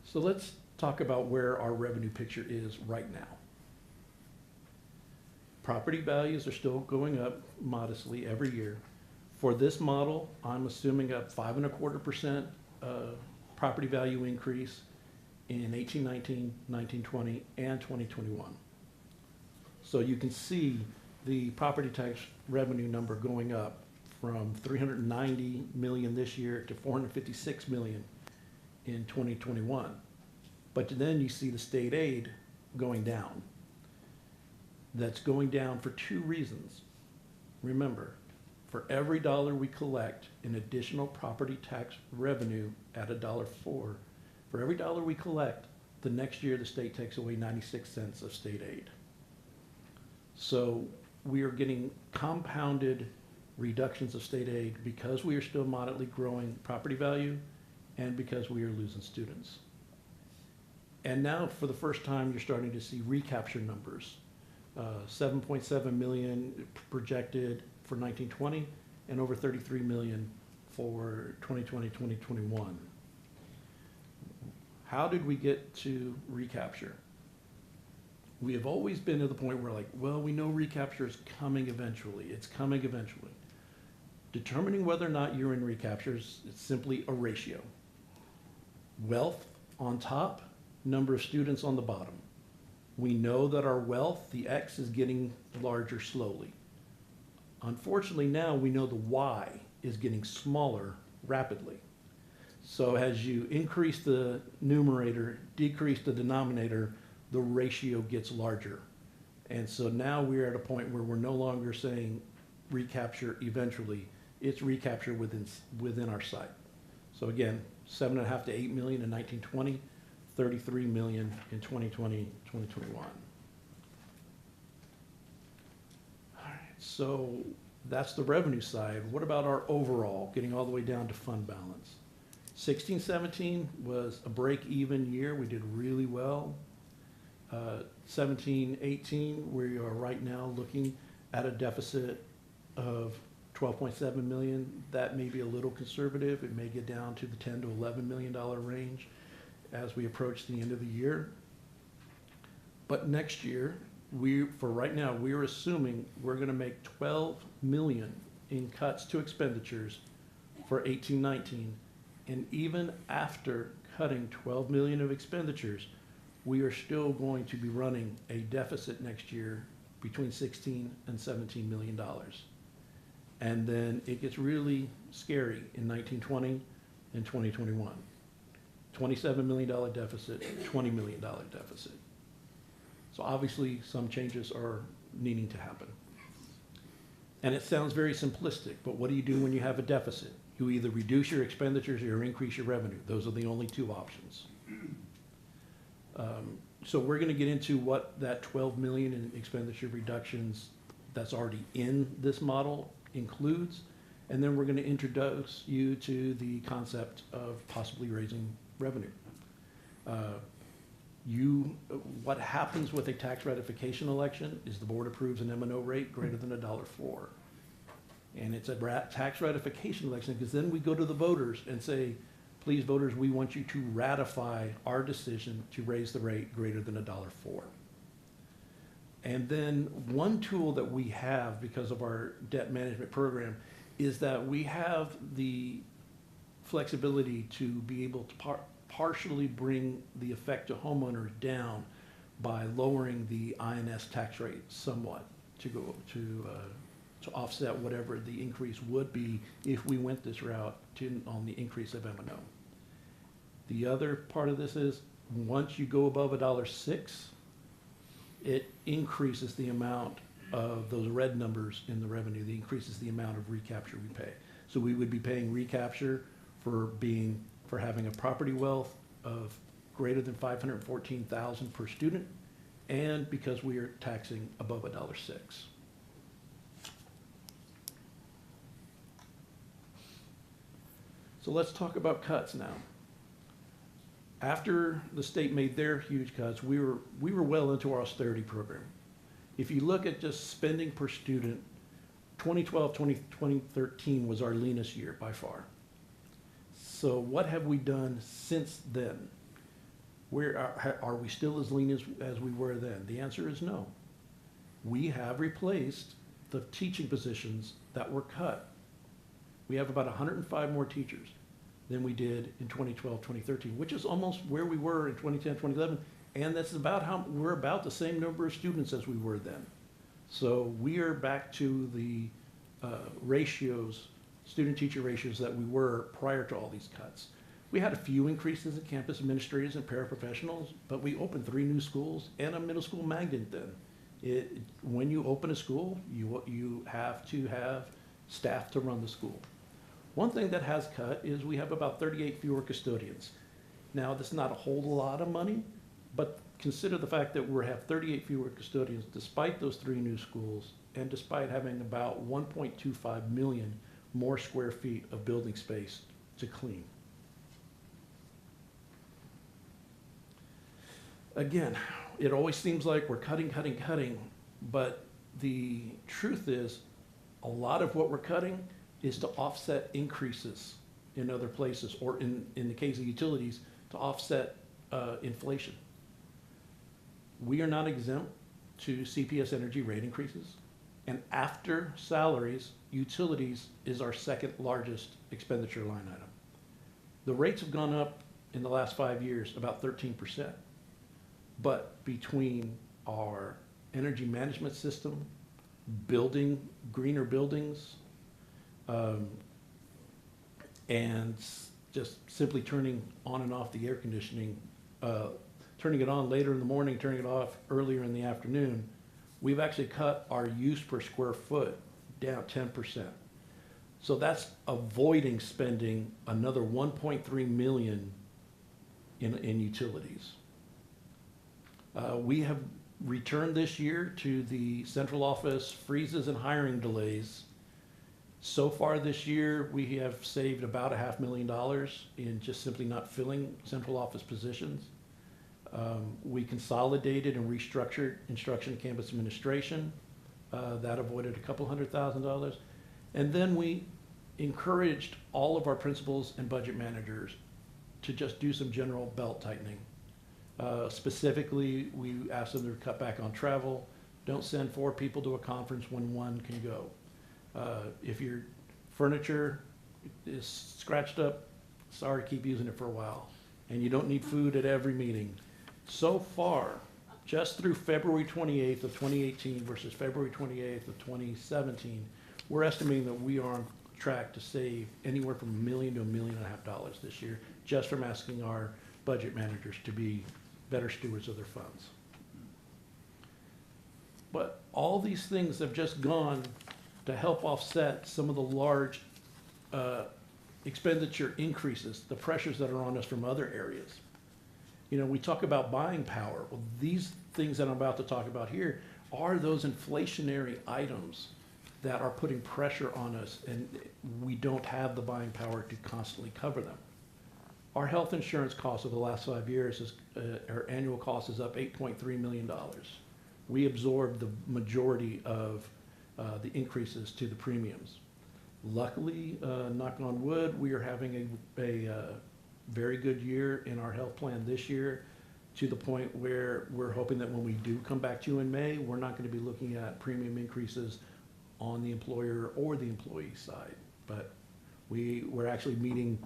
So let's talk about where our revenue picture is right now. Property values are still going up modestly every year. For this model, I'm assuming a 5.25% property value increase in 18-19, 19-20, and 2021. So you can see the property tax revenue number going up from $390 million this year to $456 million in 2021. But then you see the state aid going down. That's going down for 2 reasons. Remember, for every dollar we collect in additional property tax revenue at $1.04, for every dollar we collect, the next year the state takes away 96 cents of state aid. So we are getting compounded reductions of state aid because we are still moderately growing property value and because we are losing students. And now for the first time, you're starting to see recapture numbers. 7.7 million projected for 1920 and over 33 million for 2020, 2021. How did we get to recapture? We have always been to the point where like, well, we know recapture is coming eventually. It's coming eventually. Determining whether or not you're in recapture is simply a ratio. Wealth on top, number of students on the bottom. We know that our wealth, the X, is getting larger slowly. Unfortunately, now we know the Y is getting smaller rapidly. So as you increase the numerator, decrease the denominator, the ratio gets larger. And so now we're at a point where we're no longer saying recapture eventually, it's recapture within our sight. So again, 7.5 to 8 million in 1920, 33 million in 2020, 2021. All right, so that's the revenue side. What about our overall, getting all the way down to fund balance? 16-17 was a break-even year. We did really well. 17-18, we are right now looking at a deficit of 12.7 million. That may be a little conservative. It may get down to the 10 to 11 million dollar range as we approach the end of the year. But next year, for right now, we're assuming we're going to make 12 million in cuts to expenditures for 18-19. And even after cutting 12 million of expenditures, we are still going to be running a deficit next year between 16 and 17 million dollars. And then it gets really scary in 1920 and 2021. $27 million deficit, $20 million deficit. So obviously some changes are needing to happen. And it sounds very simplistic, but what do you do when you have a deficit? You either reduce your expenditures or increase your revenue. Those are the only two options. So we're going to get into what that 12 million in expenditure reductions that's already in this model includes, and then we're going to introduce you to the concept of possibly raising revenue. What happens with a tax ratification election is the board approves an M&O rate greater than $1.04. And it's a tax ratification election because then we go to the voters and say, please voters, we want you to ratify our decision to raise the rate greater than $1.04. And then one tool that we have because of our debt management program is that we have the flexibility to be able to partially bring the effect to homeowners down by lowering the INS tax rate somewhat to offset whatever the increase would be if we went this route on the increase of M&O. The other part of this is once you go above $1.06, it increases the amount of those red numbers in the revenue. It increases the amount of recapture we pay. So we would be paying recapture for having a property wealth of greater than $514,000 per student, and because we are taxing above $1.06. So let's talk about cuts now. After the state made their huge cuts, we were well into our austerity program. If you look at just spending per student, 2012, 2013 was our leanest year by far. So what have we done since then? Are we still as lean as we were then? The answer is no. We have replaced the teaching positions that were cut. We have about 105 more teachers than we did in 2012, 2013, which is almost where we were in 2010, 2011, and that's we're about the same number of students as we were then. So we are back to the ratios, student-teacher ratios that we were prior to all these cuts. We had a few increases in campus administrators and paraprofessionals, but we opened 3 new schools and a middle school magnet then. When you open a school, you have to have staff to run the school. One thing that has cut is we have about 38 fewer custodians. Now, that's not a whole lot of money, but consider the fact that we have 38 fewer custodians despite those 3 new schools and despite having about 1.25 million more square feet of building space to clean. Again, it always seems like we're cutting, but the truth is a lot of what we're cutting is to offset increases in other places, or in the case of utilities, to offset inflation. We are not exempt to CPS energy rate increases. And after salaries, utilities is our second largest expenditure line item. The rates have gone up in the last 5 years about 13%. But between our energy management system, building greener buildings, and just simply turning on and off the air conditioning, turning it on later in the morning, turning it off earlier in the afternoon, we've actually cut our use per square foot down 10%. So that's avoiding spending another $1.3 million in utilities. We have returned this year to the central office freezes and hiring delays. So far this year, we have saved about $500,000 in just simply not filling central office positions. We consolidated and restructured instruction and campus administration. That avoided a couple $100,000. And then we encouraged all of our principals and budget managers to just do some general belt tightening. Specifically, we asked them to cut back on travel. Don't send 4 people to a conference when 1 can go. If your furniture is scratched up, sorry, keep using it for a while. And you don't need food at every meeting. So far, just through February 28th of 2018 versus February 28th of 2017, we're estimating that we are on track to save anywhere from $1 million to $1.5 million this year, just from asking our budget managers to be better stewards of their funds. But all these things have just gone to help offset some of the large expenditure increases, the pressures that are on us from other areas. You know, we talk about buying power. Well, these things that I'm about to talk about here are those inflationary items that are putting pressure on us, and we don't have the buying power to constantly cover them. Our health insurance costs over the last 5 years, our annual cost is up $8.3 million. We absorbed the majority of the increases to the premiums. Luckily, knock on wood, we are having a very good year in our health plan this year, to the point where we're hoping that when we do come back to you in May, we're not going to be looking at premium increases on the employer or the employee side. But we're actually meeting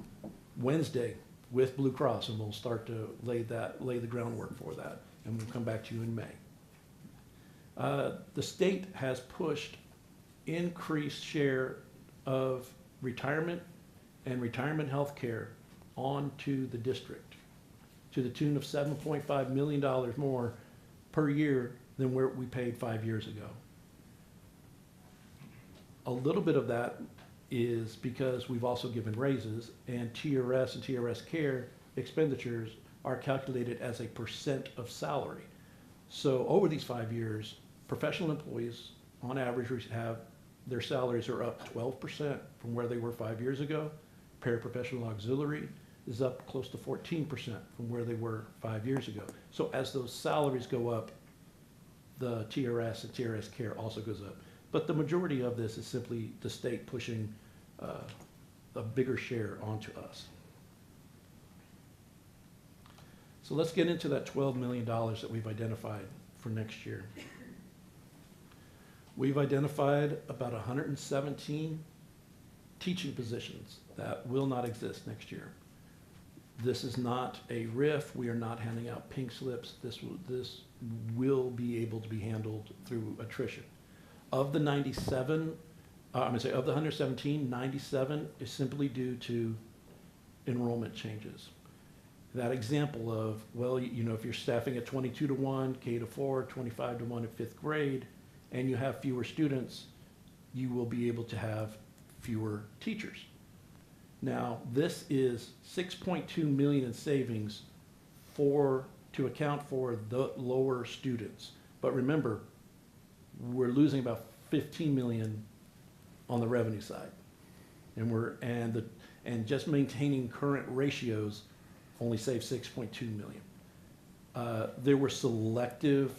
Wednesday with Blue Cross, and we'll start to lay the groundwork for that, and we'll come back to you in May. The state has pushed increased share of retirement and retirement health care onto the district to the tune of $7.5 million more per year than where we paid 5 years ago. A little bit of that is because we've also given raises, and TRS and TRS care expenditures are calculated as a % of salary. So over these 5 years, professional employees on average have their salaries are up 12% from where they were 5 years ago. Paraprofessional auxiliary is up close to 14% from where they were 5 years ago. So as those salaries go up, the TRS and TRS care also goes up. But the majority of this is simply the state pushing a bigger share onto us. So let's get into that $12 million that we've identified for next year. We've identified about 117 teaching positions that will not exist next year. This is not a RIF. We are not handing out pink slips. This will be able to be handled through attrition. Of the 117, 97 is simply due to enrollment changes. That example of, well, you know, if you're staffing at 22 to 1, K to 4, 25 to 1 at 5th grade, and you have fewer students, you will be able to have fewer teachers. Now, this is $6.2 million in savings to account for the lower students. But remember, we're losing about $15 million on the revenue side, and just maintaining current ratios only saves $6.2 million. There were selective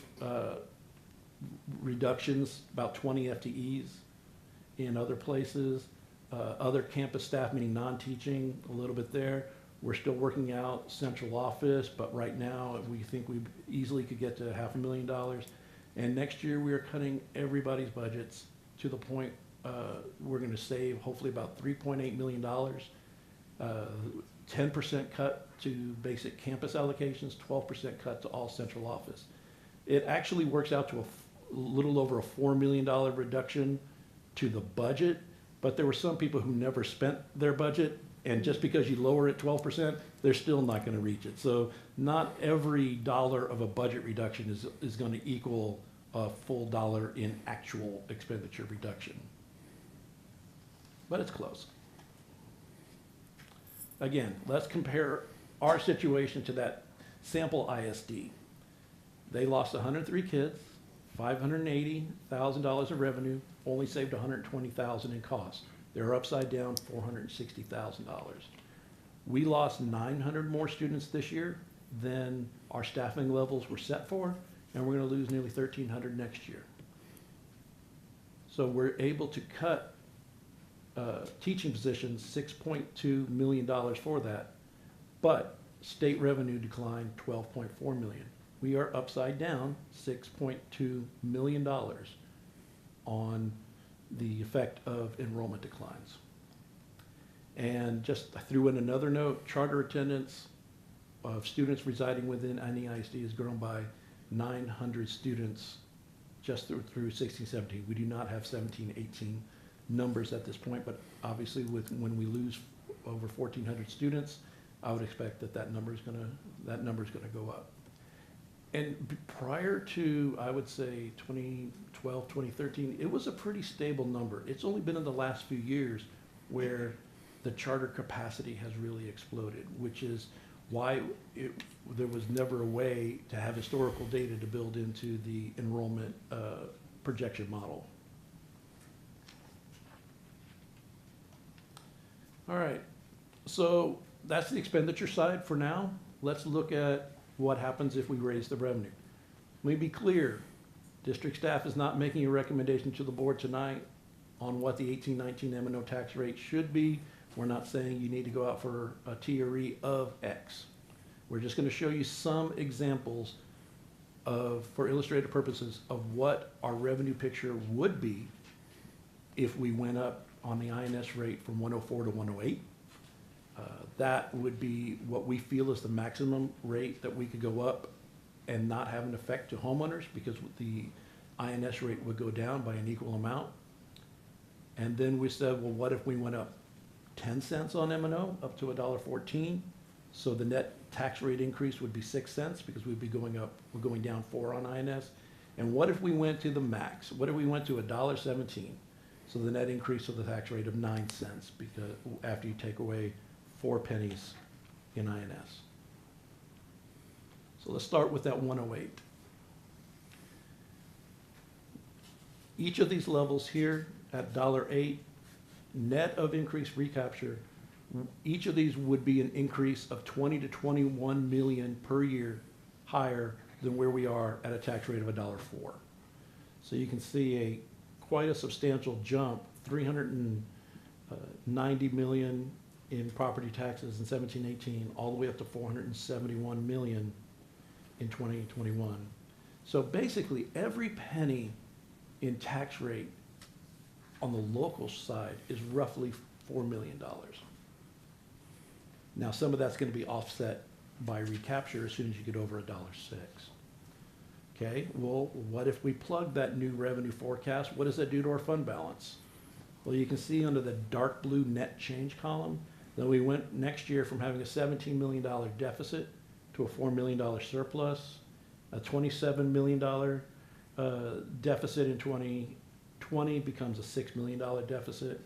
reductions, about 20 FTEs in other places. Other campus staff, meaning non-teaching, a little bit there. We're still working out central office, but right now we think we easily could get to $500,000. And next year we are cutting everybody's budgets to the point we're going to save hopefully about $3.8 million. 10% cut to basic campus allocations, 12% cut to all central office. It actually works out to a little over a $4 million reduction to the budget, but there were some people who never spent their budget, and just because you lower it 12%, they're still not going to reach it. So not every dollar of a budget reduction is going to equal a full dollar in actual expenditure reduction. But it's close. Again, let's compare our situation to that sample ISD. They lost 103 kids, $580,000 of revenue, only saved $120,000 in costs. They're upside down $460,000. We lost 900 more students this year than our staffing levels were set for, and we're going to lose nearly 1,300 next year. So we're able to cut teaching positions, $6.2 million for that, but state revenue declined $12.4 million. We are upside down $6.2 million on the effect of enrollment declines. And just I threw in another note, charter attendance of students residing within NEISD has grown by 900 students just through 16-17. We do not have 17-18 numbers at this point, but obviously when we lose over 1,400 students, I would expect that number is going to go up. And prior to, I would say, 2012, 2013, it was a pretty stable number. It's only been in the last few years where the charter capacity has really exploded, which is why there was never a way to have historical data to build into the enrollment projection model. All right, so that's the expenditure side for now. Let's look at what happens if we raise the revenue. Let me be clear, district staff is not making a recommendation to the board tonight on what the 18-19 M&O tax rate should be. We're not saying you need to go out for a TRE of X. We're just going to show you some examples of, for illustrative purposes, of what our revenue picture would be if we went up on the INS rate from 104 to 108. That would be what we feel is the maximum rate that we could go up and not have an effect to homeowners, because the INS rate would go down by an equal amount. And then we said, well, what if we went up 10 cents on M&O up to $1.14? So the net tax rate increase would be 6 cents, because we'd be going up, we're going down 4 on INS. And what if we went to the max? What if we went to $1.17? So the net increase of the tax rate of 9 cents, because after you take away 4 pennies in INS. So let's start with that 108. Each of these levels here at $1.08, net of increased recapture, each of these would be an increase of 20 to 21 million per year higher than where we are at a tax rate of $1.04. So you can see quite a substantial jump, 390 million in property taxes in 17-18, all the way up to 471 million in 2021. So basically, every penny in tax rate on the local side is roughly $4 million. Now, some of that's going to be offset by recapture as soon as you get over $1.06. Okay, well, what if we plug that new revenue forecast? What does that do to our fund balance? Well, you can see under the dark blue net change column that we went next year from having a $17 million deficit to a $4 million surplus, a $27 million deficit in 2020 becomes a $6 million deficit,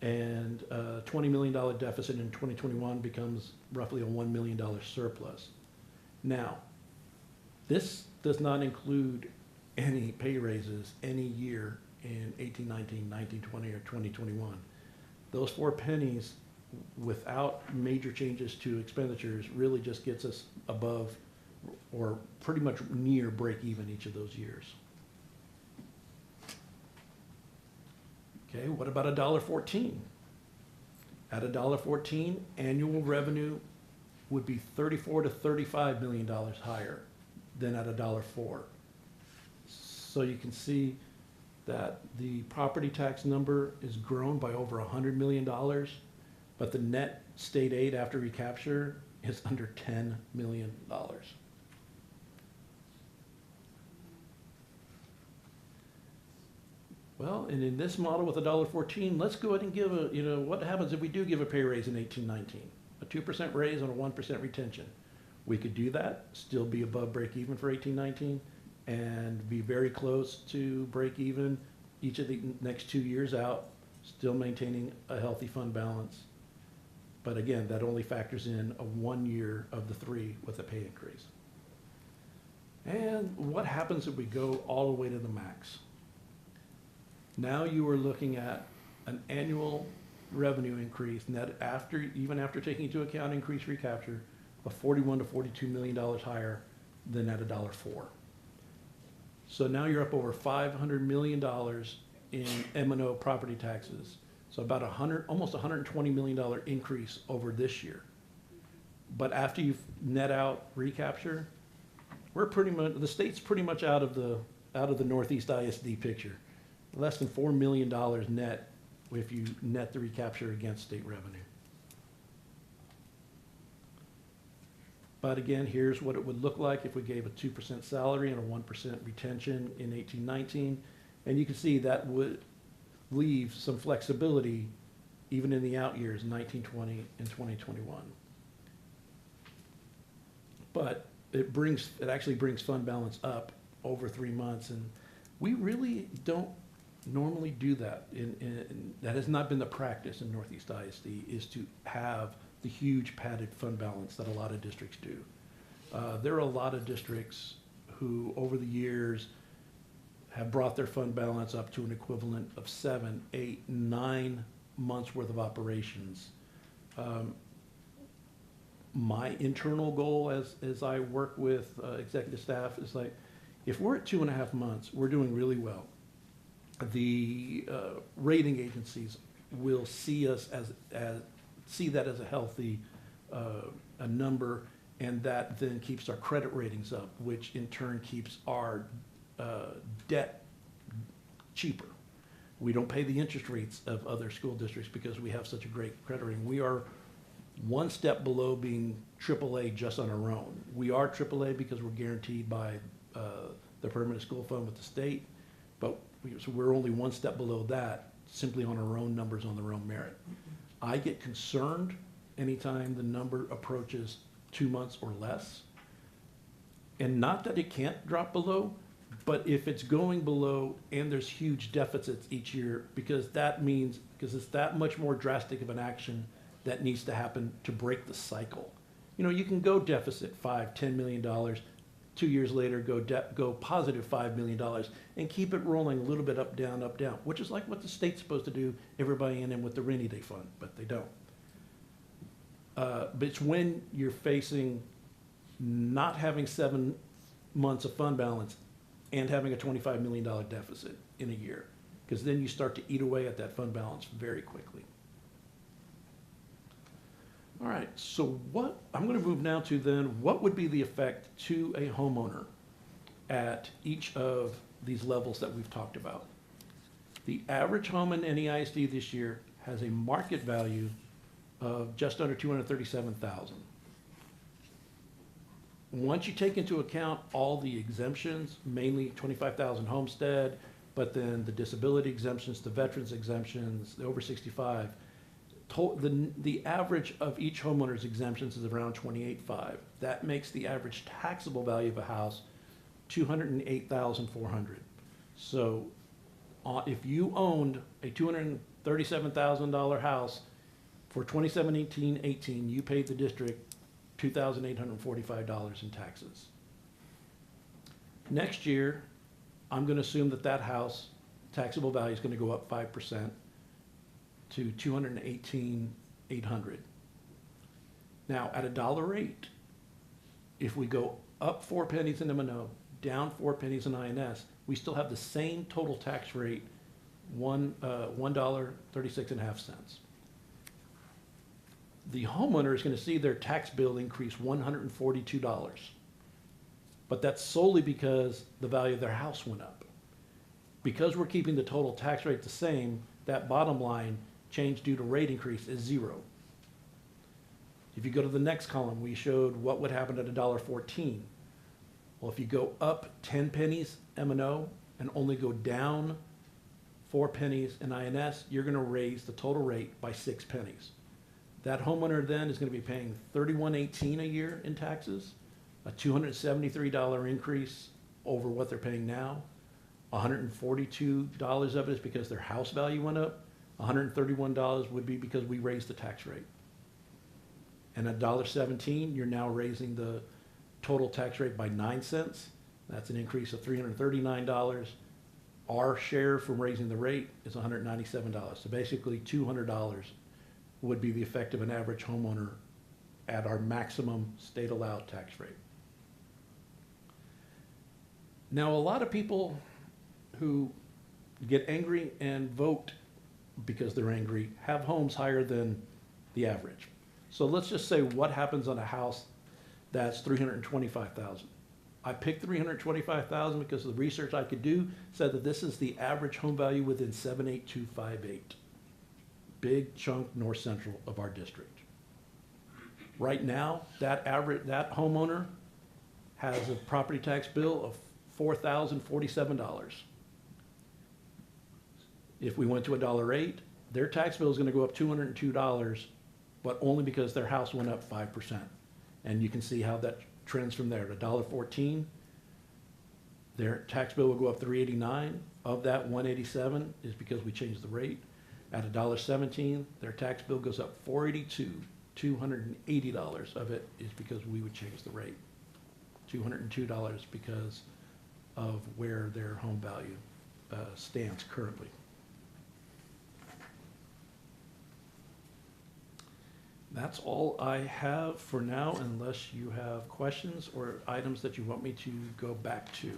and a $20 million deficit in 2021 becomes roughly a $1 million surplus. Now, this does not include any pay raises any year in 18-19, 19-20, or 2021. Those 4 pennies without major changes to expenditures really just gets us above or pretty much near break even each of those years. Okay, what about $1.14? At $1.14, annual revenue would be $34 to $35 million higher than at $1.04. So you can see that the property tax number is grown by over $100 million, but the net state aid after recapture is under $10 million. Well, and in this model with $1.14, let's go ahead and give a, what happens if we do give a pay raise in 18-19? A 2% raise on a 1% retention. We could do that, still be above break even for 18-19, and be very close to break even each of the next 2 years out, still maintaining a healthy fund balance. But again, that only factors in a 1 year of the 3 with a pay increase. And what happens if we go all the way to the max? Now you are looking at an annual revenue increase net even after taking into account increased recapture of $41 to $42 million higher than at $1.04. So now you're up over $500 million in M&O property taxes. So about almost $120 million increase over this year. But after you net out recapture, the state's pretty much out of the Northeast ISD picture. Less than $4 million net if you net the recapture against state revenue. But again, here's what it would look like if we gave a 2% salary and a 1% retention in 18-19. And you can see that would leave some flexibility even in the out years, 19-20 and 20-21. But it actually brings fund balance up over 3 months, and we really don't normally do that. That has not been the practice in Northeast ISD, is to have the huge padded fund balance that a lot of districts do. There are a lot of districts who, over the years, have brought their fund balance up to an equivalent of 7, 8, 9 months worth of operations. My internal goal as I work with executive staff is like, if we're at 2.5 months, we're doing really well. The rating agencies will see us see that as a healthy a number, and that then keeps our credit ratings up, which in turn keeps our debt cheaper. We don't pay the interest rates of other school districts because we have such a great credit rating. We are one step below being AAA just on our own. We are AAA because we're guaranteed by the Permanent School Fund with the state, but so we're only one step below that simply on our own numbers on their own merit. I get concerned anytime the number approaches 2 months or less. And not that it can't drop below, but if it's going below and there's huge deficits each year, because it's that much more drastic of an action that needs to happen to break the cycle. You can go deficit $5, $10 million, 2 years later go positive $5 million and keep it rolling a little bit up, down, which is like what the state's supposed to do, everybody in with the rainy day fund, but they don't. But it's when you're facing not having 7 months of fund balance and having a $25 million deficit in a year, because then you start to eat away at that fund balance very quickly. All right, so I'm going to move now to then what would be the effect to a homeowner at each of these levels that we've talked about. The average home in NEISD this year has a market value of just under $237,000. Once you take into account all the exemptions, mainly $25,000 homestead, but then the disability exemptions, the veterans exemptions, the over 65, the average of each homeowner's exemptions is around $28,500. That makes the average taxable value of a house $208,400. So if you owned a $237,000 house for 2017-18, you paid the district $2,845 in taxes. Next year, I'm going to assume that house taxable value is going to go up 5%. To $218,800. Now, at $1.08, if we go up 4 pennies in M&O, down 4 pennies in INS, we still have the same total tax rate $1.36.50. The homeowner is going to see their tax bill increase $142. But that's solely because the value of their house went up. Because we're keeping the total tax rate the same, that bottom line change due to rate increase is 0. If you go to the next column, we showed what would happen at $1.14. Well, if you go up 10 pennies M&O and only go down 4 pennies in INS, you're going to raise the total rate by 6 pennies. That homeowner then is going to be paying $31.18 a year in taxes, a $273 increase over what they're paying now. $142 of it is because their house value went up. $131 would be because we raised the tax rate. And at $1.17, you're now raising the total tax rate by 9 cents. That's an increase of $339. Our share from raising the rate is $197. So basically $200 would be the effect of an average homeowner at our maximum state allowed tax rate. Now, a lot of people who get angry and vote because they're angry have homes higher than the average. So let's just say what happens on a house that's $325,000. I picked $325,000 because the research I could do said that this is the average home value within 78258. Big chunk north central of our district. Right now, that homeowner has a property tax bill of $4,047. If we went to $1.08, their tax bill is going to go up $202, but only because their house went up 5%. And you can see how that trends from there. At $1.14, their tax bill will go up $389. Of that, $187 is because we changed the rate. At $1.17, their tax bill goes up $482. $280 of it is because we would change the rate. $202 because of where their home value stands currently. That's all I have for now, unless you have questions or items that you want me to go back to.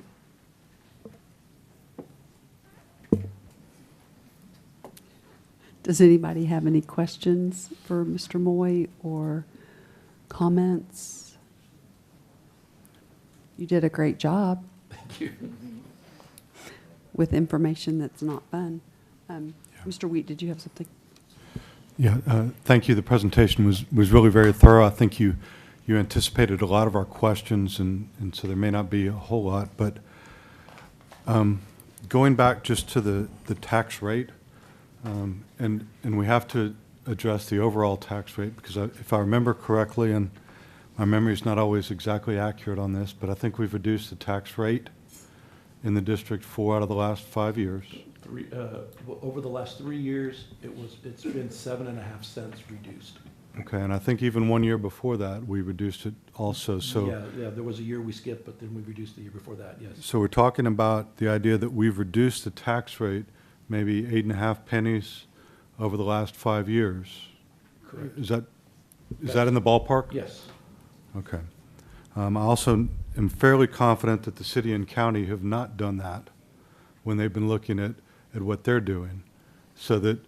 Does anybody have any questions for Mr. Moy or comments? You did a great job. Thank you. With information that's not fun. Mr. Wheat, did you have something? Yeah, thank you. The presentation was really very thorough. I think you anticipated a lot of our questions, and so there may not be a whole lot. But going back just to the tax rate, and we have to address the overall tax rate, because if I remember correctly, and my memory is not always exactly accurate on this, but I think we've reduced the tax rate in the district 4 out of the last 5 years. Over the last 3 years, it's been 7.5 cents reduced. Okay, and I think even 1 year before that, we reduced it also. So yeah, there was a year we skipped, but then we reduced the year before that. Yes. So we're talking about the idea that we've reduced the tax rate maybe 8.5 pennies over the last 5 years. Correct. Is that in the ballpark? Yes. Okay. I also am fairly confident that the city and county have not done that when they've been looking at what they're doing, so that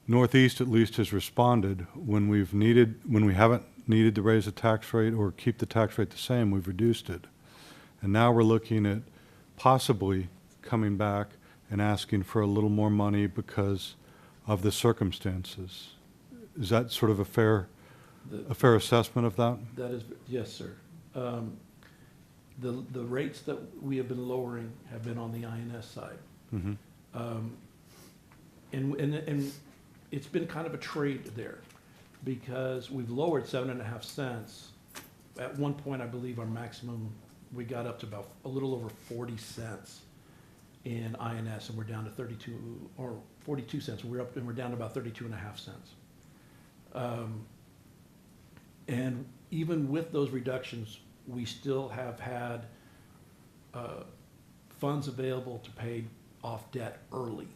Northeast at least has responded when we haven't needed to raise the tax rate or keep the tax rate the same, we've reduced it. And now we're looking at possibly coming back and asking for a little more money because of the circumstances. Is that sort of a fair assessment of that? That is, yes, sir. The rates that we have been lowering have been on the INS side. Mm-hmm. And it's been kind of a trade there, because we've lowered 7.5 cents. At one point, I believe our maximum, we got up to about a little over 40 cents in INS, and we're down to 32 or 42 cents. We're up and we're down to about 32.5 cents. And even with those reductions, we still have had funds available to pay off debt early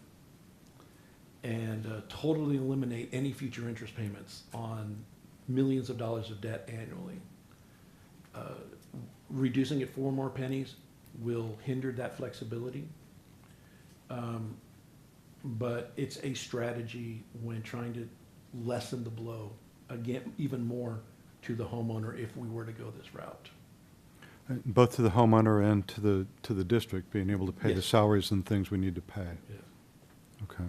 and totally eliminate any future interest payments on millions of dollars of debt annually. Reducing it 4 more pennies will hinder that flexibility. but it's a strategy when trying to lessen the blow, again, even more to the homeowner if we were to go this route. Both to the homeowner and to the district, being able to pay the Yes. salaries and things we need to pay. Yeah. Okay.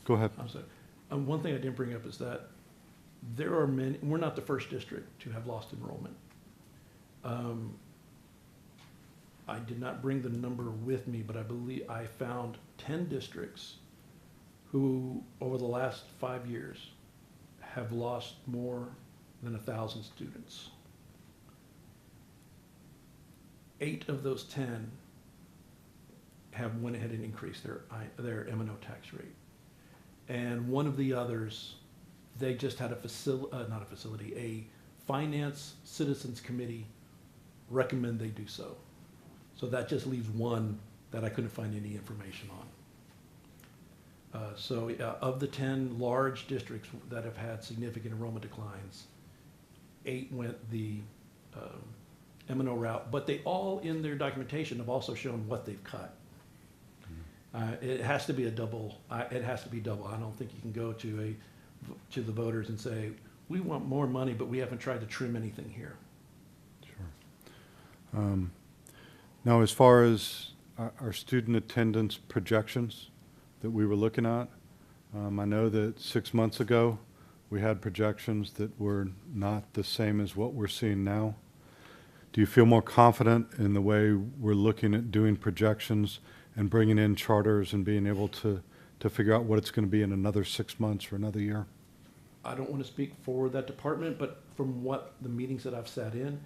Go ahead. I'm sorry. One thing I didn't bring up is that there are many, we're not the first district to have lost enrollment. I did not bring the number with me, but I believe I found 10 districts who, over the last 5 years, have lost more than 1,000 students. 8 of those 10 have went ahead and increased their M&O tax rate. And one of the others, they just had a finance citizens committee recommend they do so. So that just leaves one that I couldn't find any information on. Of the 10 large districts that have had significant enrollment declines, 8 went the M&O route, but they all in their documentation have also shown what they've cut. It has to be a double. It has to be double. I don't think you can go to the voters and say, we want more money, but we haven't tried to trim anything here. Sure. Now, as far as our student attendance projections that we were looking at, I know that 6 months ago, we had projections that were not the same as what we're seeing now. Do you feel more confident in the way we're looking at doing projections and bringing in charters and being able to figure out what it's going to be in another 6 months or another year? I don't want to speak for that department, but from what the meetings that I've sat in,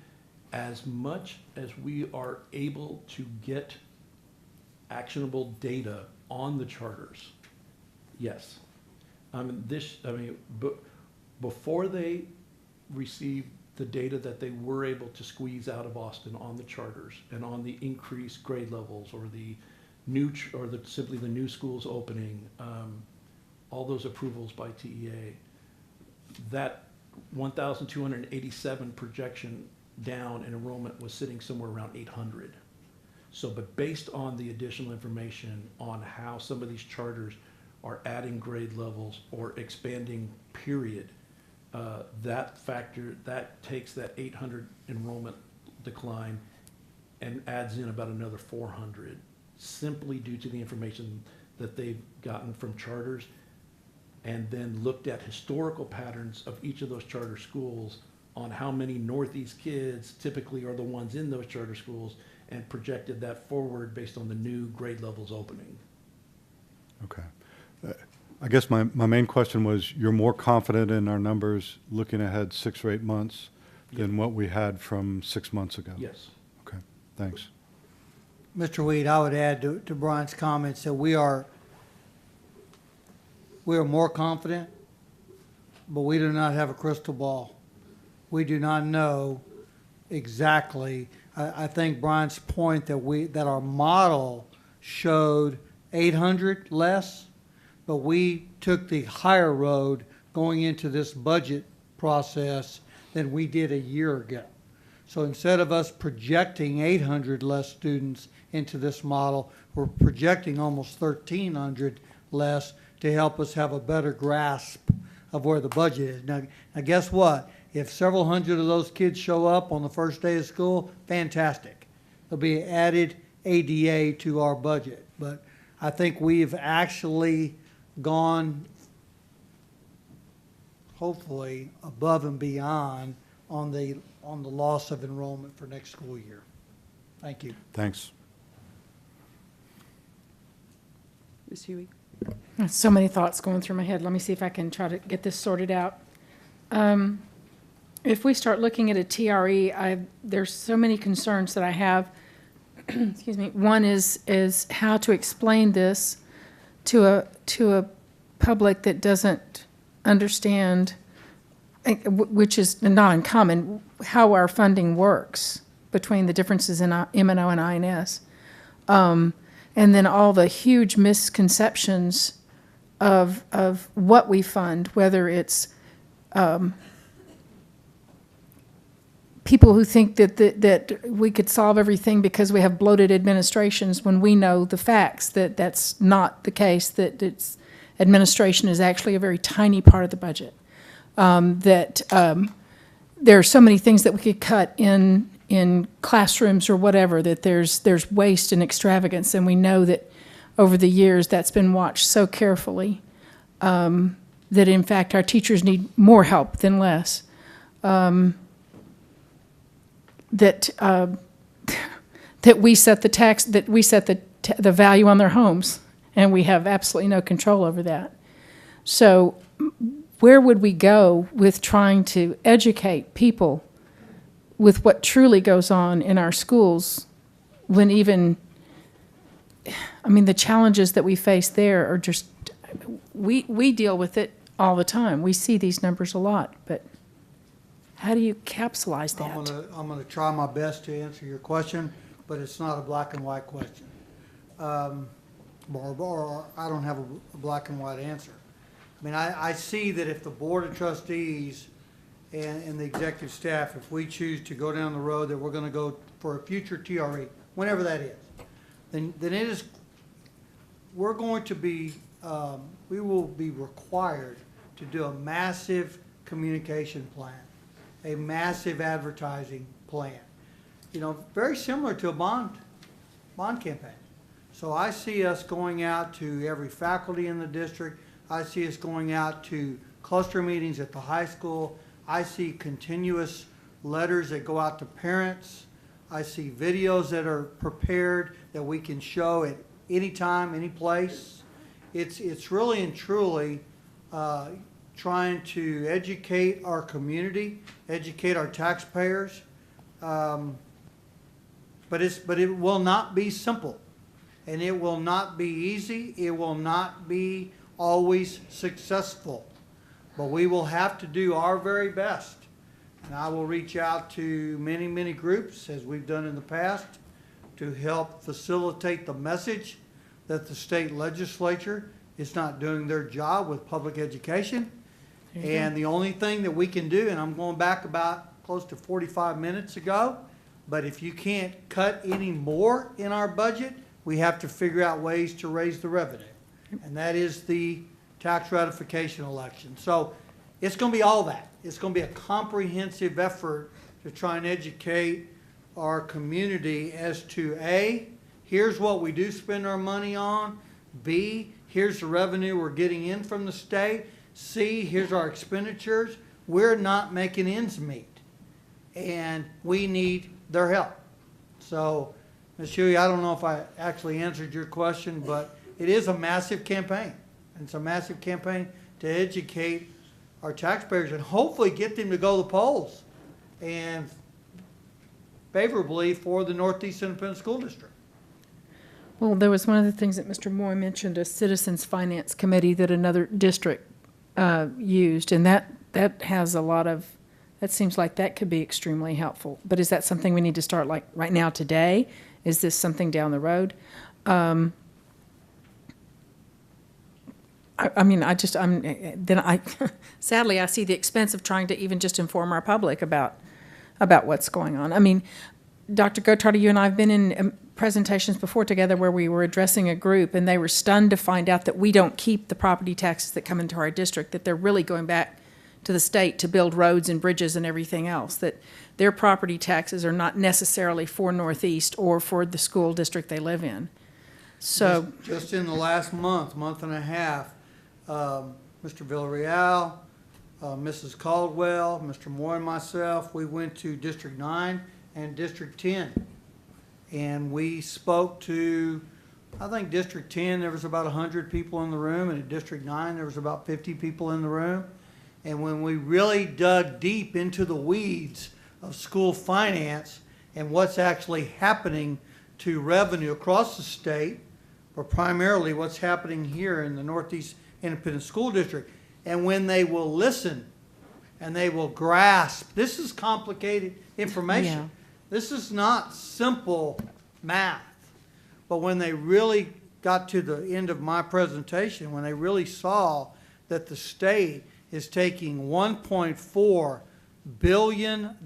as much as we are able to get actionable data on the charters, yes. Before they received the data that they were able to squeeze out of Austin on the charters and on the increased grade levels or the new simply the new schools opening, all those approvals by TEA, that 1,287 projection down in enrollment was sitting somewhere around 800. So, but based on the additional information on how some of these charters are adding grade levels or expanding period, that factor, that takes that 800 enrollment decline and adds in about another 400, simply due to the information that they've gotten from charters and then looked at historical patterns of each of those charter schools on how many Northeast kids typically are the ones in those charter schools and projected that forward based on the new grade levels opening. Okay. I guess my main question was, you're more confident in our numbers looking ahead 6 or 8 months than what we had from 6 months ago? Yes. Okay, thanks. Mr. Weed, I would add to Brian's comments that we are more confident, but we do not have a crystal ball. We do not know exactly. I think Brian's point that our model showed 800 less, but we took the higher road going into this budget process than we did a year ago. So instead of us projecting 800 less students into this model, we're projecting almost 1,300 less to help us have a better grasp of where the budget is. Now guess what? If several hundred of those kids show up on the first day of school, fantastic. There'll be added ADA to our budget. But I think we've actually gone, hopefully, above and beyond on the loss of enrollment for next school year. Thank you. Thanks. Ms. Hughey? So many thoughts going through my head. Let me see if I can try to get this sorted out. If we start looking at a TRE, there's so many concerns that I have. Excuse me. One is how to explain this to a public that doesn't understand, which is not uncommon, how our funding works between the differences in M&O and INS. And then all the huge misconceptions of what we fund, whether it's people who think that we could solve everything because we have bloated administrations, when we know the facts that that's not the case, that administration is actually a very tiny part of the budget. There are so many things that we could cut in classrooms or whatever, that there's waste and extravagance, and we know that over the years that's been watched so carefully, that in fact our teachers need more help than less. That we set the tax, that we set the value on their homes, and we have absolutely no control over that. So where would we go with trying to educate people with what truly goes on in our schools, when even, I mean, the challenges that we face there are just, we deal with it all the time. We see these numbers a lot, but how do you capsulize that? I'm gonna try my best to answer your question, but it's not a black and white question. Or I don't have a black and white answer. I mean, I see that if the Board of Trustees and the executive staff, if we choose to go down the road that we're gonna go for a future TRE, whenever that is, then it is, we're going to be, we will be required to do a massive communication plan, a massive advertising plan. You know, very similar to a bond campaign. So I see us going out to every faculty in the district. I see us going out to cluster meetings at the high school. I see continuous letters that go out to parents. I see videos that are prepared that we can show at any time, any place. It's really and truly trying to educate our community, educate our taxpayers. But it will not be simple, and it will not be easy. It will not be always successful, but we will have to do our very best. And I will reach out to many, many groups, as we've done in the past, to help facilitate the message that the state legislature is not doing their job with public education. And the only thing that we can do, and I'm going back about close to 45 minutes ago, but if you can't cut any more in our budget, we have to figure out ways to raise the revenue. And that is the tax ratification election. So it's going to be all that. It's going to be a comprehensive effort to try and educate our community as to A, here's what we do spend our money on. B, here's the revenue we're getting in from the state. C, here's our expenditures. We're not making ends meet, and we need their help. So, Ms. Hughey, I don't know if I actually answered your question, but it is a massive campaign. It's a massive campaign to educate our taxpayers and hopefully get them to go to the polls and favorably for the Northeast Independent School District. Well, there was one of the things that Mr. Moore mentioned, a Citizens Finance Committee that another district used, and that has a lot of, that seems like that could be extremely helpful. But is that something we need to start like right now today? Is this something down the road? Sadly, I see the expense of trying to even just inform our public about what's going on. I mean, Dr. Gottardy, you and I have been in presentations before together where we were addressing a group, and they were stunned to find out that we don't keep the property taxes that come into our district, that they're really going back to the state to build roads and bridges and everything else, that their property taxes are not necessarily for Northeast or for the school district they live in. So just in the last month and a half, Mr. Villarreal, Mrs. Caldwell, Mr. Moore and myself, we went to District 9 and District 10. And we spoke to, I think District 10, there was about 100 people in the room, and at District 9, there was about 50 people in the room. And when we really dug deep into the weeds of school finance and what's actually happening to revenue across the state, but primarily what's happening here in the Northeast Independent School District, and when they will listen and they will grasp, this is complicated information. Yeah. This is not simple math. But when they really got to the end of my presentation, when they really saw that the state is taking $1.4 billion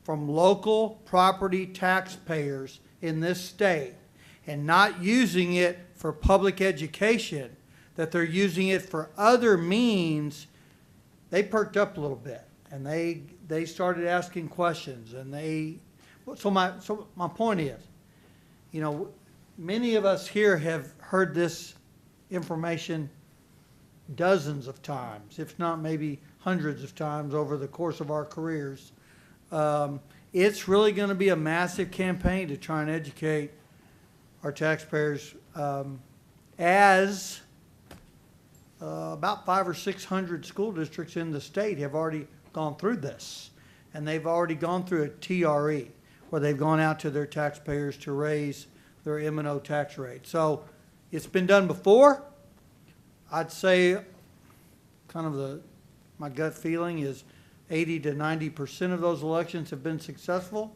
from local property taxpayers in this state and not using it for public education, that they're using it for other means, they perked up a little bit and they started asking questions and so my point is, you know, many of us here have heard this information dozens of times, if not maybe hundreds of times over the course of our careers. It's really going to be a massive campaign to try and educate our taxpayers, as about 500 or 600 school districts in the state have already gone through this. And they've already gone through a TRE, where they've gone out to their taxpayers to raise their M&O tax rate. So it's been done before. I'd say kind of my gut feeling is 80 to 90% of those elections have been successful,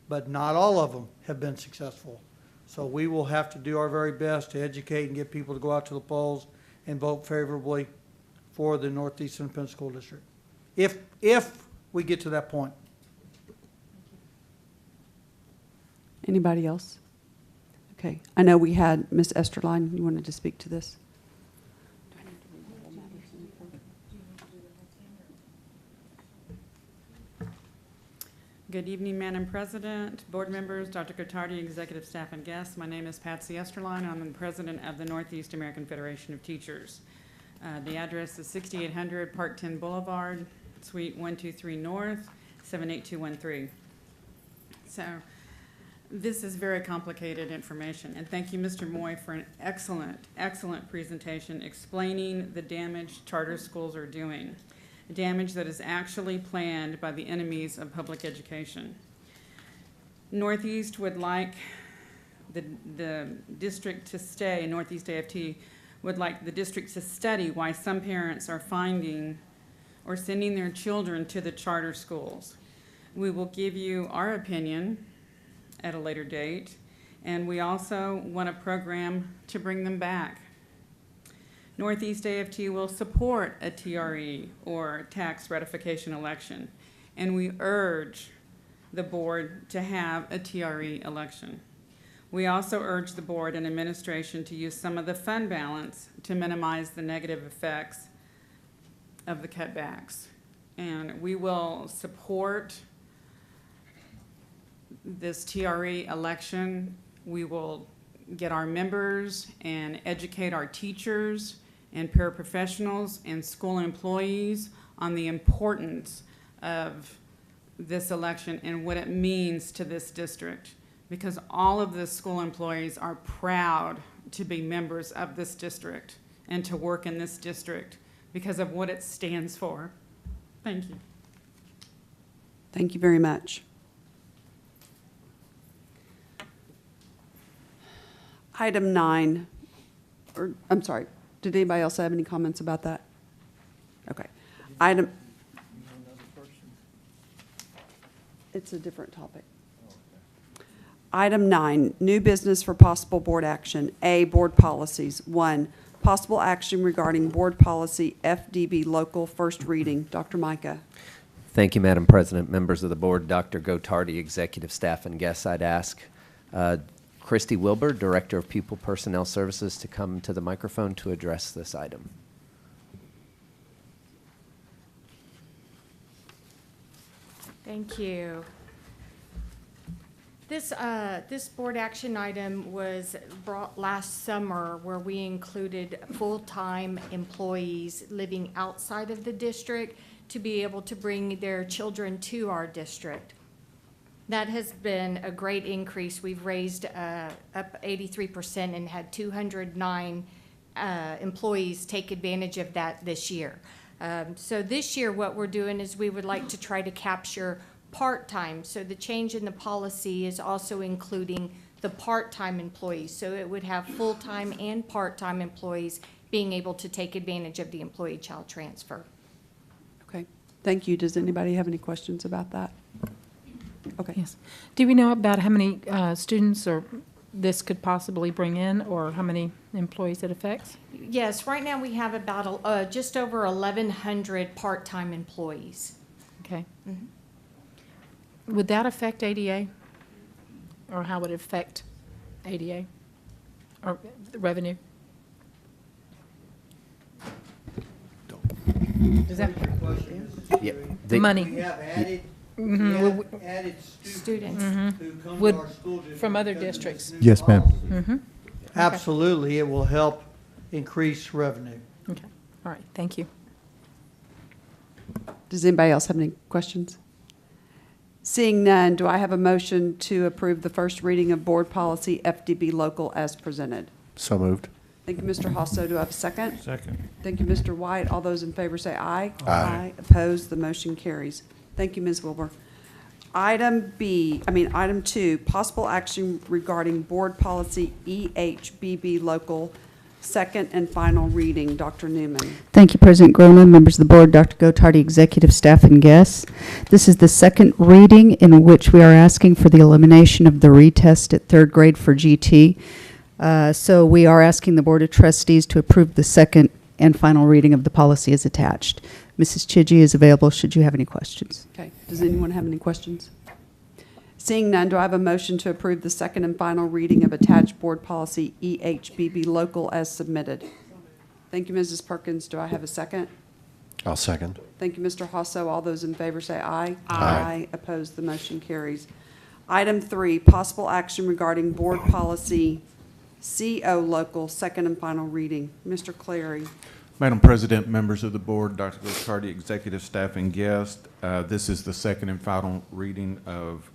but not all of them have been successful. So we will have to do our very best to educate and get people to go out to the polls and vote favorably for the Northeast Independent School District, if we get to that point. Anybody else? Okay, I know we had Ms. Esterline, you wanted to speak to this? Good evening, Madam President, board members, Dr. Gottardy, executive staff, and guests. My name is Patsy Esterline. I'm the president of the Northeast American Federation of Teachers. The address is 6800 Park 10 Boulevard, Suite 123 North, 78213. So this is very complicated information, and thank you, Mr. Moy, for an excellent presentation explaining the damage charter schools are doing. Damage that is actually planned by the enemies of public education. Northeast would like the district to stay, Northeast AFT would like the district to study why some parents are finding or sending their children to the charter schools. We will give you our opinion at a later date, and we also want a program to bring them back. Northeast AFT will support a TRE or tax ratification election, and we urge the board to have a TRE election. We also urge the board and administration to use some of the fund balance to minimize the negative effects of the cutbacks. And we will support this TRE election. We will get our members and educate our teachers and paraprofessionals and school employees on the importance of this election and what it means to this district, because all of the school employees are proud to be members of this district and to work in this district because of what it stands for. Thank you. Thank you very much. Item 9, or I'm sorry, did anybody else have any comments about that? Okay. It's a different topic. Item 9, new business for possible board action. A, board policies. 1, possible action regarding board policy FDB local first reading. Dr. Micah. Thank you, Madam President, members of the board, Dr. Gottardy, executive staff, and guests. I'd ask Christy Wilbur, Director of Pupil Personnel Services, to come to the microphone to address this item. Thank you. This board action item was brought last summer, where we included full-time employees living outside of the district to be able to bring their children to our district. That has been a great increase. We've raised up 83% and had 209 employees take advantage of that this year. So this year what we're doing is we would like to try to capture part-time. So the change in the policy is also including the part-time employees. So it would have full-time and part-time employees being able to take advantage of the employee child transfer. Okay, thank you. Does anybody have any questions about that? Okay. Yes. Do we know about how many students or this could possibly bring in, or how many employees it affects? Yes, right now we have about just over 1,100 part-time employees. Okay. Would that affect ADA? Or how would it affect ADA? Or the revenue? Does that, Yeah, money? We have added, Mhm. we have added students Mhm. who come Would- to our school district. from other because of this districts. new Yes, ma'am. policy. Mm-hmm. Absolutely, it will help increase revenue. Okay, all right, thank you. Does anybody else have any questions? Seeing none, do I have a motion to approve the first reading of Board Policy FDB Local as presented? So moved. Thank you, Mr. Hasso. Do I have a second? Second. Thank you, Mr. White. All those in favor say aye. Aye. Opposed, the motion carries. Thank you, Ms. Wilbur. Item 2, possible action regarding Board Policy EHBB Local, second and final reading. Dr. Newman. Thank you, President Grona, members of the board, Dr. Gottardy, executive staff, and guests. This is the second reading in which we are asking for the elimination of the retest at third grade for GT. So we are asking the Board of Trustees to approve the second and final reading of the policy as attached. Mrs. Chidgey is available should you have any questions. Okay, does anyone have any questions? Seeing none, do I have a motion to approve the second and final reading of attached Board Policy EHBB Local as submitted? Thank you, Mrs. Perkins. Do I have a second? I'll second. Thank you, Mr. Hasso. All those in favor say aye. Aye. Opposed, the motion carries. Item 3, possible action regarding Board Policy CO Local, second and final reading. Mr. Clary. Madam President, members of the board, Dr. Gottardy, executive staff, and guests, this is the second and final reading of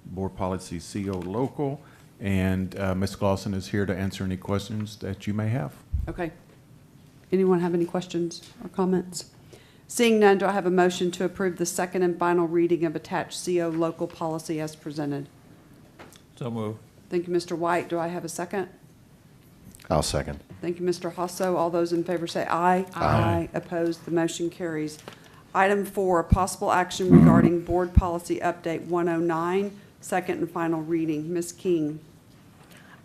Board Policy CO Local, and Ms. Clausen is here to answer any questions that you may have. Okay. Anyone have any questions or comments? Seeing none, do I have a motion to approve the second and final reading of attached CO Local Policy as presented? So moved. Thank you, Mr. White. Do I have a second? I'll second. Thank you, Mr. Hasso. All those in favor say aye. Aye. Opposed, the motion carries. Item 4, possible action regarding Board Policy Update 109, second and final reading. Ms. King.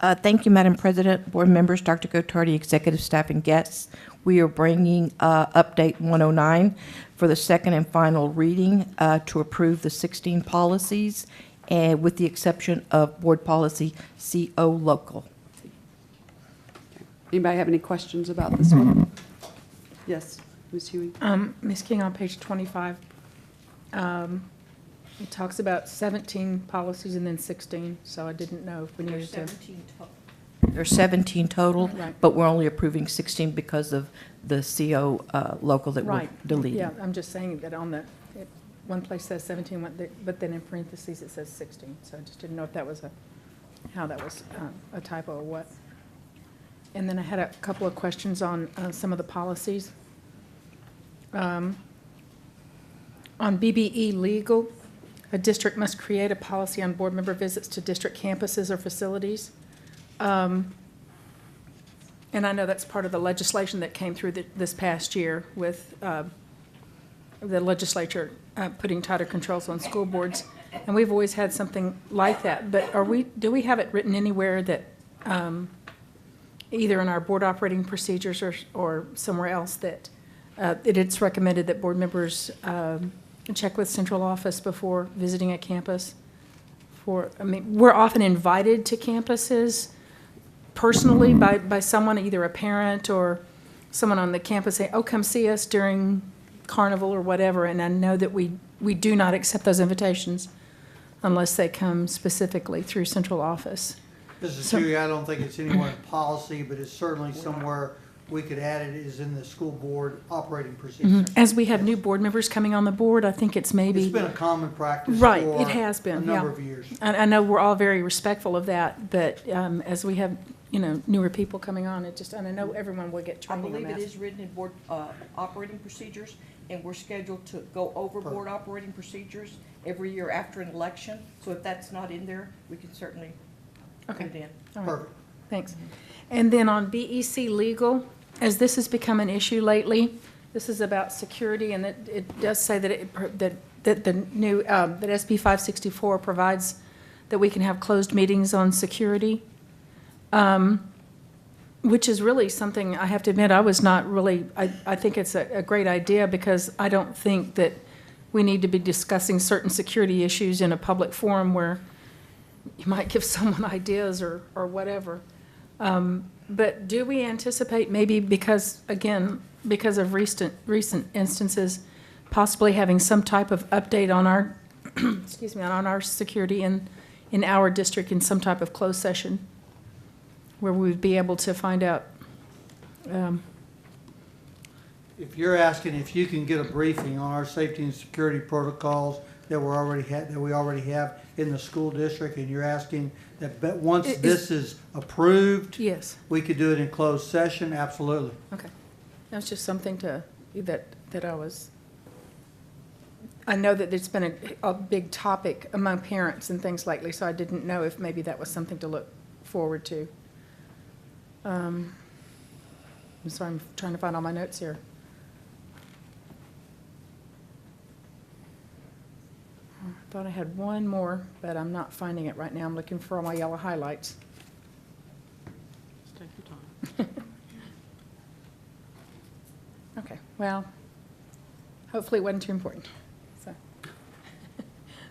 Thank you, Madam President, board members, Dr. Gottardy, executive staff, and guests. We are bringing Update 109 for the second and final reading to approve the 16 policies, and with the exception of Board Policy CO Local. Anybody have any questions about this one? Yes, Ms. Hughey. Ms. King, on page 25, it talks about 17 policies and then 16, so I didn't know if we needed to. There's 17 total, Right. but we're only approving 16 because of the CO Local that we're Right. deleting. Yeah, I'm just saying that on the, one place says 17, but then in parentheses it says 16, so I just didn't know if that was how that was a typo or what. And then I had a couple of questions on some of the policies. On BBE legal, a district must create a policy on board member visits to district campuses or facilities. And I know that's part of the legislation that came through this past year with the legislature putting tighter controls on school boards. And we've always had something like that. But do we have it written anywhere that either in our board operating procedures or somewhere else that it's recommended that board members check with central office before visiting a campus? We're often invited to campuses personally by someone, either a parent or someone on the campus saying, oh, come see us during carnival or whatever, and I know that we do not accept those invitations unless they come specifically through central office. Mrs. Hughey, I don't think it's anywhere in policy, but it's certainly somewhere we could add it, is in the school board operating procedure. As we have new board members coming on the board, I think it's maybe. It's been a common practice Right, for it has been, a yeah. number of years. I know we're all very respectful of that, but as we have, newer people coming on, and I know everyone will get I training on believe that. it is written in board operating procedures, and we're scheduled to go over board operating procedures every year after an election. So if that's not in there, we can certainly put it in. All right. Perfect. Thanks. And then on BEC legal, as this has become an issue lately, this is about security, and it does say that that the new that SB 564 provides that we can have closed meetings on security, which is really something I have to admit I was not really. I think it's a great idea because I don't think that we need to be discussing certain security issues in a public forum where you might give someone ideas or whatever. But do we anticipate maybe because of recent instances, possibly having some type of update on our, excuse me, on our security in our district in some type of closed session where we would be able to find out? If you're asking if you can get a briefing on our safety and security protocols that we already have in the school district, and you're asking that once this is approved, yes, we could do it in closed session, absolutely. Okay. That's just something I know that it's been a big topic among parents and things lately, so I didn't know if maybe that was something to look forward to. I'm sorry, I'm trying to find all my notes here. I thought I had one more, but I'm not finding it right now. I'm looking for all my yellow highlights. Just take your time. Okay, well, hopefully it wasn't too important.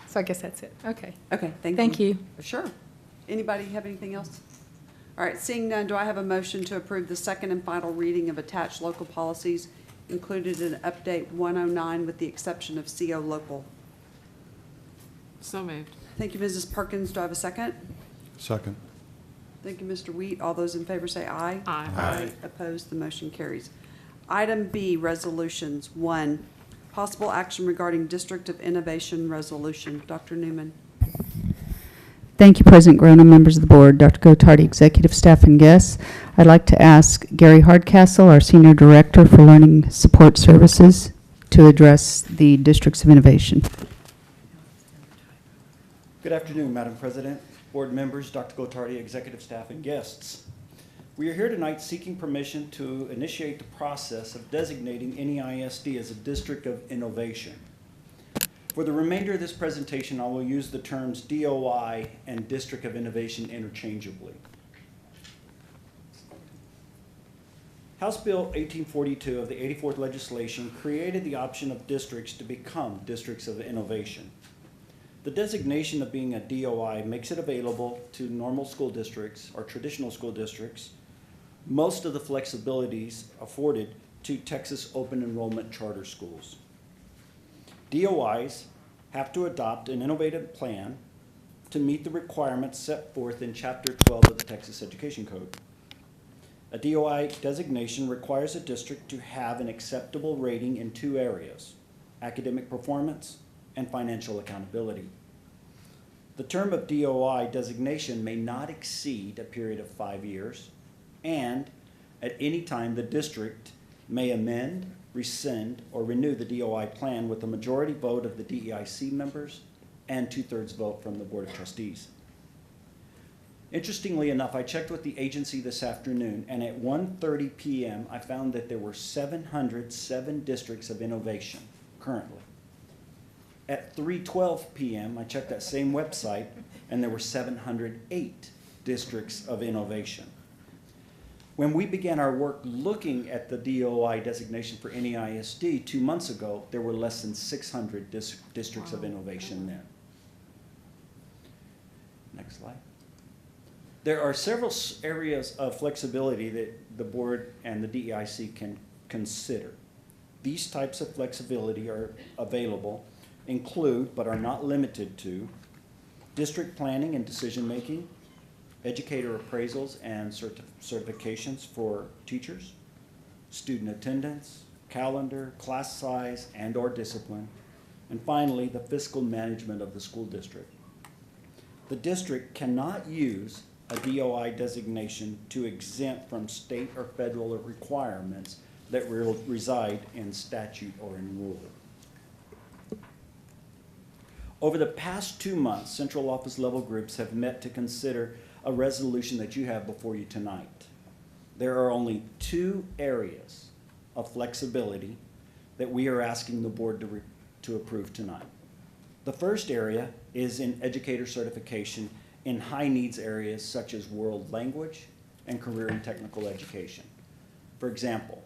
So I guess that's it. Okay. Okay, Thank you. Sure. Anybody have anything else? All right, seeing none, do I have a motion to approve the second and final reading of attached local policies included in Update 109 with the exception of CO local? So moved. Thank you, Mrs. Perkins. Do I have a second? Second. Thank you, Mr. Wheat. All those in favor say aye. Aye. Aye. Opposed, the motion carries. Item B, resolutions. 1, possible action regarding District of Innovation resolution. Dr. Newman. Thank you, President Grona, members of the board, Dr. Gottardy, executive staff, and guests. I'd like to ask Gary Hardcastle, our Senior Director for Learning Support Services, to address the Districts of Innovation. Good afternoon, Madam President, board members, Dr. Gottardy, executive staff, and guests. We are here tonight seeking permission to initiate the process of designating NEISD as a District of Innovation. For the remainder of this presentation, I will use the terms DOI and District of Innovation interchangeably. House Bill 1842 of the 84th legislation created the option of districts to become Districts of Innovation. The designation of being a DOI makes it available to normal school districts or traditional school districts most of the flexibilities afforded to Texas open enrollment charter schools. DOIs have to adopt an innovative plan to meet the requirements set forth in Chapter 12 of the Texas Education Code. A DOI designation requires a district to have an acceptable rating in 2 areas: academic performance and financial accountability. The term of DOI designation may not exceed a period of 5 years, and at any time the district may amend, rescind, or renew the DOI plan with a majority vote of the DEIC members and 2/3 vote from the Board of Trustees. Interestingly enough, I checked with the agency this afternoon, and at 1:30 p.m. I found that there were 707 districts of innovation currently. At 3:12 p.m., I checked that same website, and there were 708 districts of innovation. When we began our work looking at the DOI designation for NEISD 2 months ago, there were less than 600 districts of innovation then. Next slide. There are several areas of flexibility that the board and the DEIC can consider. These types of flexibility are available, include, but are not limited to, district planning and decision-making, educator appraisals and certifications for teachers, student attendance, calendar, class size, and/or discipline, and finally, the fiscal management of the school district. The district cannot use a DOI designation to exempt from state or federal requirements that reside in statute or in rule. Over the past 2 months, central office level groups have met to consider a resolution that you have before you tonight. There are only 2 areas of flexibility that we are asking the board to approve tonight. The first area is in educator certification in high needs areas such as world language and career and technical education. For example,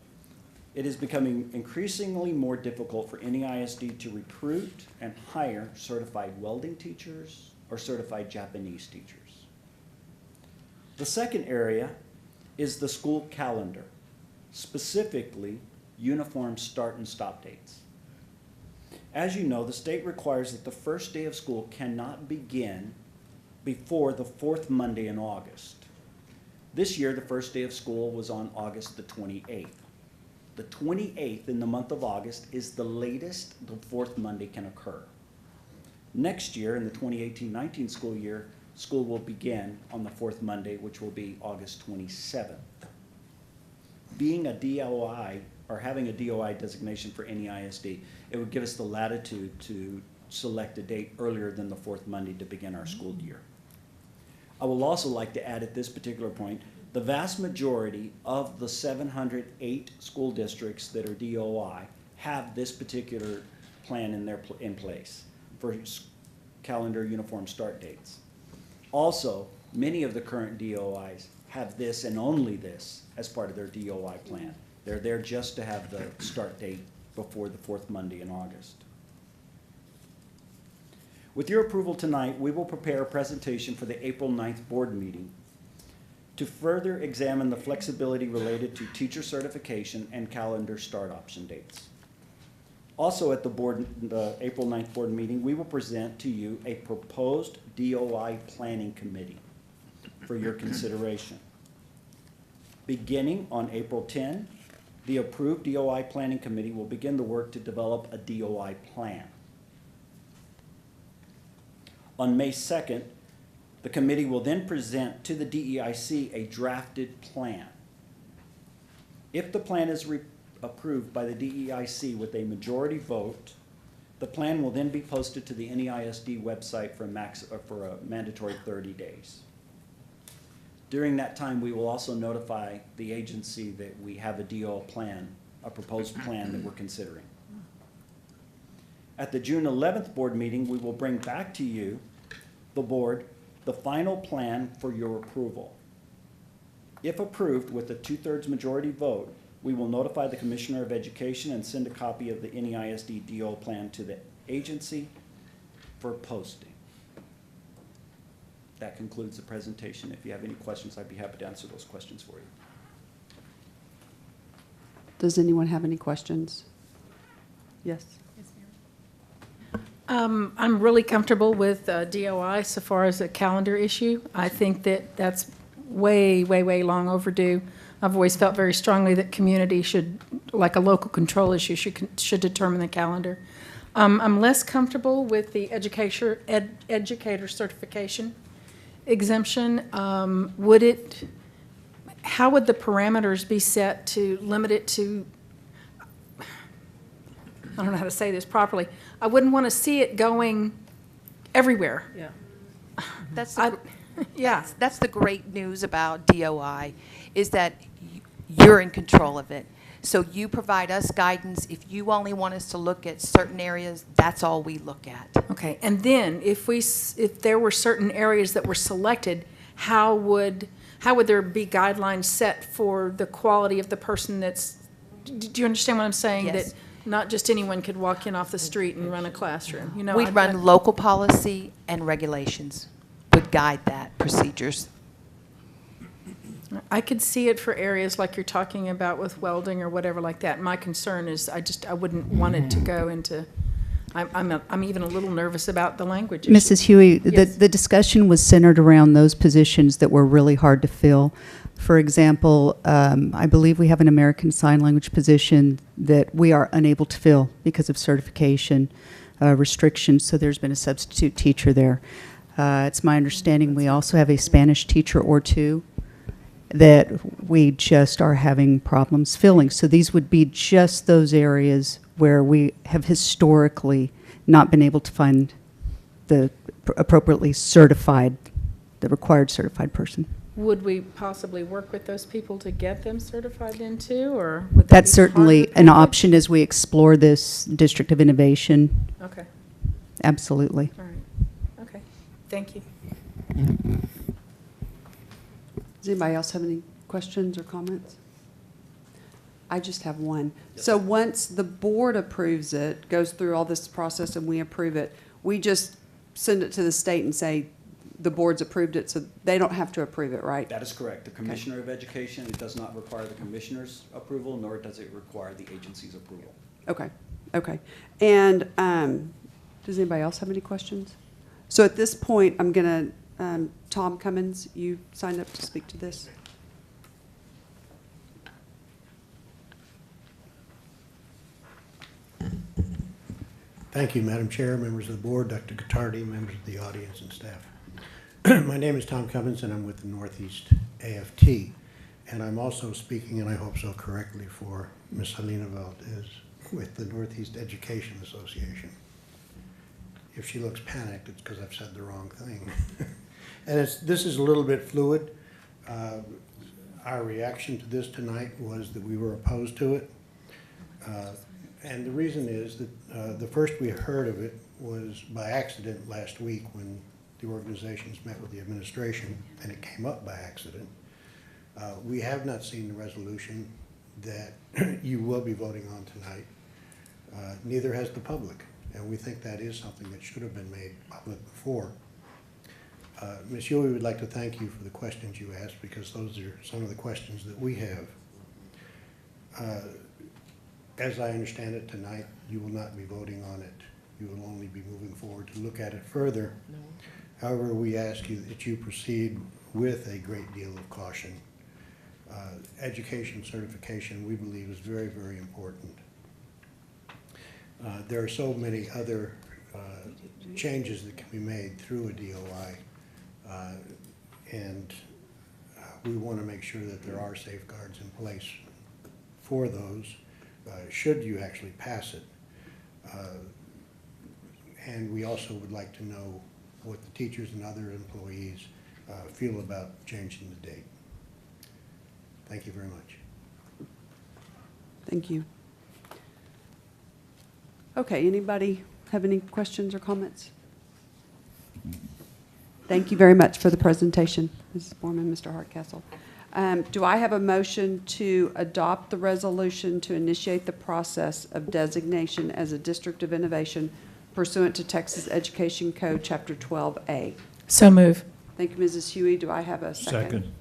it is becoming increasingly more difficult for NEISD to recruit and hire certified welding teachers or certified Japanese teachers. The second area is the school calendar, specifically uniform start and stop dates. As you know, the state requires that the first day of school cannot begin before the fourth Monday in August. This year, the first day of school was on August the 28th. The 28th in the month of August is the latest the fourth Monday can occur. Next year, in the 2018-19 school year, school will begin on the fourth Monday, which will be August 27th. Being a DOI, or having a DOI designation for NEISD, it would give us the latitude to select a date earlier than the fourth Monday to begin our school year. I will also like to add at this particular point, the vast majority of the 708 school districts that are DOI have this particular plan in place for calendar uniform start dates. Also, many of the current DOIs have this and only this as part of their DOI plan. They're there just to have the start date before the fourth Monday in August. With your approval tonight, we will prepare a presentation for the April 9th board meeting to further examine the flexibility related to teacher certification and calendar start option dates. Also at the April 9th board meeting, we will present to you a proposed DOI planning committee for your consideration. Beginning on April 10, the approved DOI planning committee will begin the work to develop a DOI plan. On May 2nd, the committee will then present to the DEIC a drafted plan. If the plan is approved by the DEIC with a majority vote, the plan will then be posted to the NEISD website for a mandatory 30 days. During that time, we will also notify the agency that we have a DO plan, a proposed plan that we're considering. At the June 11th board meeting, we will bring back to you, the board, the final plan for your approval. If approved with a 2/3 majority vote, we will notify the Commissioner of Education and send a copy of the NEISD DO plan to the agency for posting. That concludes the presentation. If you have any questions, I'd be happy to answer those questions for you. Does anyone have any questions? Yes. I'm really comfortable with DOI so far as a calendar issue. I think that that's way, way, way long overdue. I've always felt very strongly that community should, like a local control issue, should determine the calendar. I'm less comfortable with the educator certification exemption. How would the parameters be set to limit it to, I don't know how to say this properly. I wouldn't want to see it going everywhere. Yeah. That's the, yeah. That's the great news about DOI, is that you're in control of it. So you provide us guidance. If you only want us to look at certain areas, that's all we look at. Okay, and then if there were certain areas that were selected, how would there be guidelines set for the quality of the person that's, do you understand what I'm saying? Yes. That not just anyone could walk in off the street and run a classroom. You know, We'd run local policy and regulations would guide that, procedures. I could see it for areas like you're talking about with welding or whatever like that. My concern is I wouldn't want it to go into, I'm even a little nervous about the language issue. Mrs. Hughey, Yes. the discussion was centered around those positions that were really hard to fill. For example, I believe we have an American Sign Language position that we are unable to fill because of certification restrictions, so there's been a substitute teacher there. It's my understanding we also have a Spanish teacher or two that we just are having problems filling. So these would be just those areas where we have historically not been able to find the appropriately certified, the required certified person. Would we possibly work with those people to get them certified then too, or would that That's be part of certainly the an package? option as we explore this District of Innovation. Okay. Absolutely. All right. Okay. Thank you. Does anybody else have any questions or comments? I just have one. So once the board approves it, goes through all this process and we approve it, we just send it to the state and say, the board's approved it, so they don't have to approve it, right? That is correct. The Commissioner of Education, it does not require the Commissioner's approval, nor does it require the agency's approval. Okay, okay. And does anybody else have any questions? So at this point, I'm going to, Tom Cummins, you signed up to speak to this? Thank you, Madam Chair, members of the board, Dr. Gottardy, members of the audience and staff. My name is Tom Cummins, and I'm with the Northeast AFT. And I'm also speaking, and I hope so correctly, for Ms. Helena Valdez with the Northeast Education Association. If she looks panicked, it's because I've said the wrong thing. And this is a little bit fluid. Our reaction to this tonight was that we were opposed to it. And the reason is that the first we heard of it was by accident last week when the organizations met with the administration, and it came up by accident. We have not seen the resolution that you will be voting on tonight. Neither has the public, and we think that is something that should have been made public before. Ms. Hughey, would like to thank you for the questions you asked, because those are some of the questions that we have. As I understand it tonight, you will not be voting on it. You will only be moving forward to look at it further. No. However, we ask you that you proceed with a great deal of caution. Education certification, we believe, is very, very important. There are so many other changes that can be made through a DOI, and we want to make sure that there are safeguards in place for those. Should you actually pass it. And we also would like to know what the teachers and other employees feel about changing the date. Thank you very much. Thank you. Okay, anybody have any questions or comments? Thank you very much for the presentation, Mrs. Borman, Mr. Hardcastle. Do I have a motion to adopt the resolution to initiate the process of designation as a District of Innovation pursuant to Texas Education Code, Chapter 12A? So move. Thank you, Mrs. Hughey. Do I have a second? Second.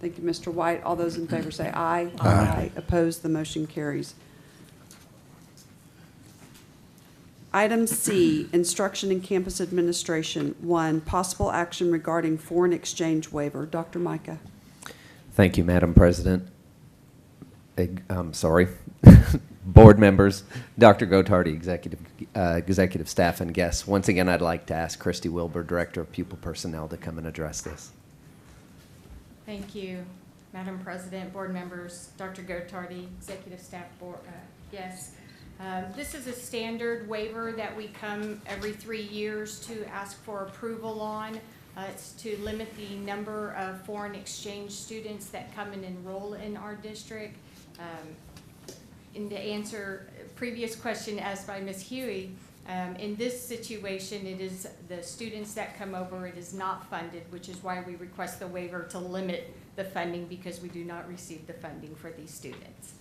Thank you, Mr. White. All those in favor say aye. Aye. Opposed, the motion carries. Item C, Instruction and Campus Administration. 1, possible action regarding foreign exchange waiver. Dr. Micah. Thank you, Madam President. Board members, Dr. Gottardy, executive staff, and guests. Once again, I'd like to ask Christy Wilbur, Director of Pupil Personnel, to come and address this. Thank you, Madam President, board members, Dr. Gottardy, executive staff, board guests. This is a standard waiver that we come every 3 years to ask for approval on. It's to limit the number of foreign exchange students that come and enroll in our district. And to answer a previous question asked by Ms. Hughey, in this situation, it is the students that come over, it is not funded, which is why we request the waiver to limit the funding, because we do not receive the funding for these students.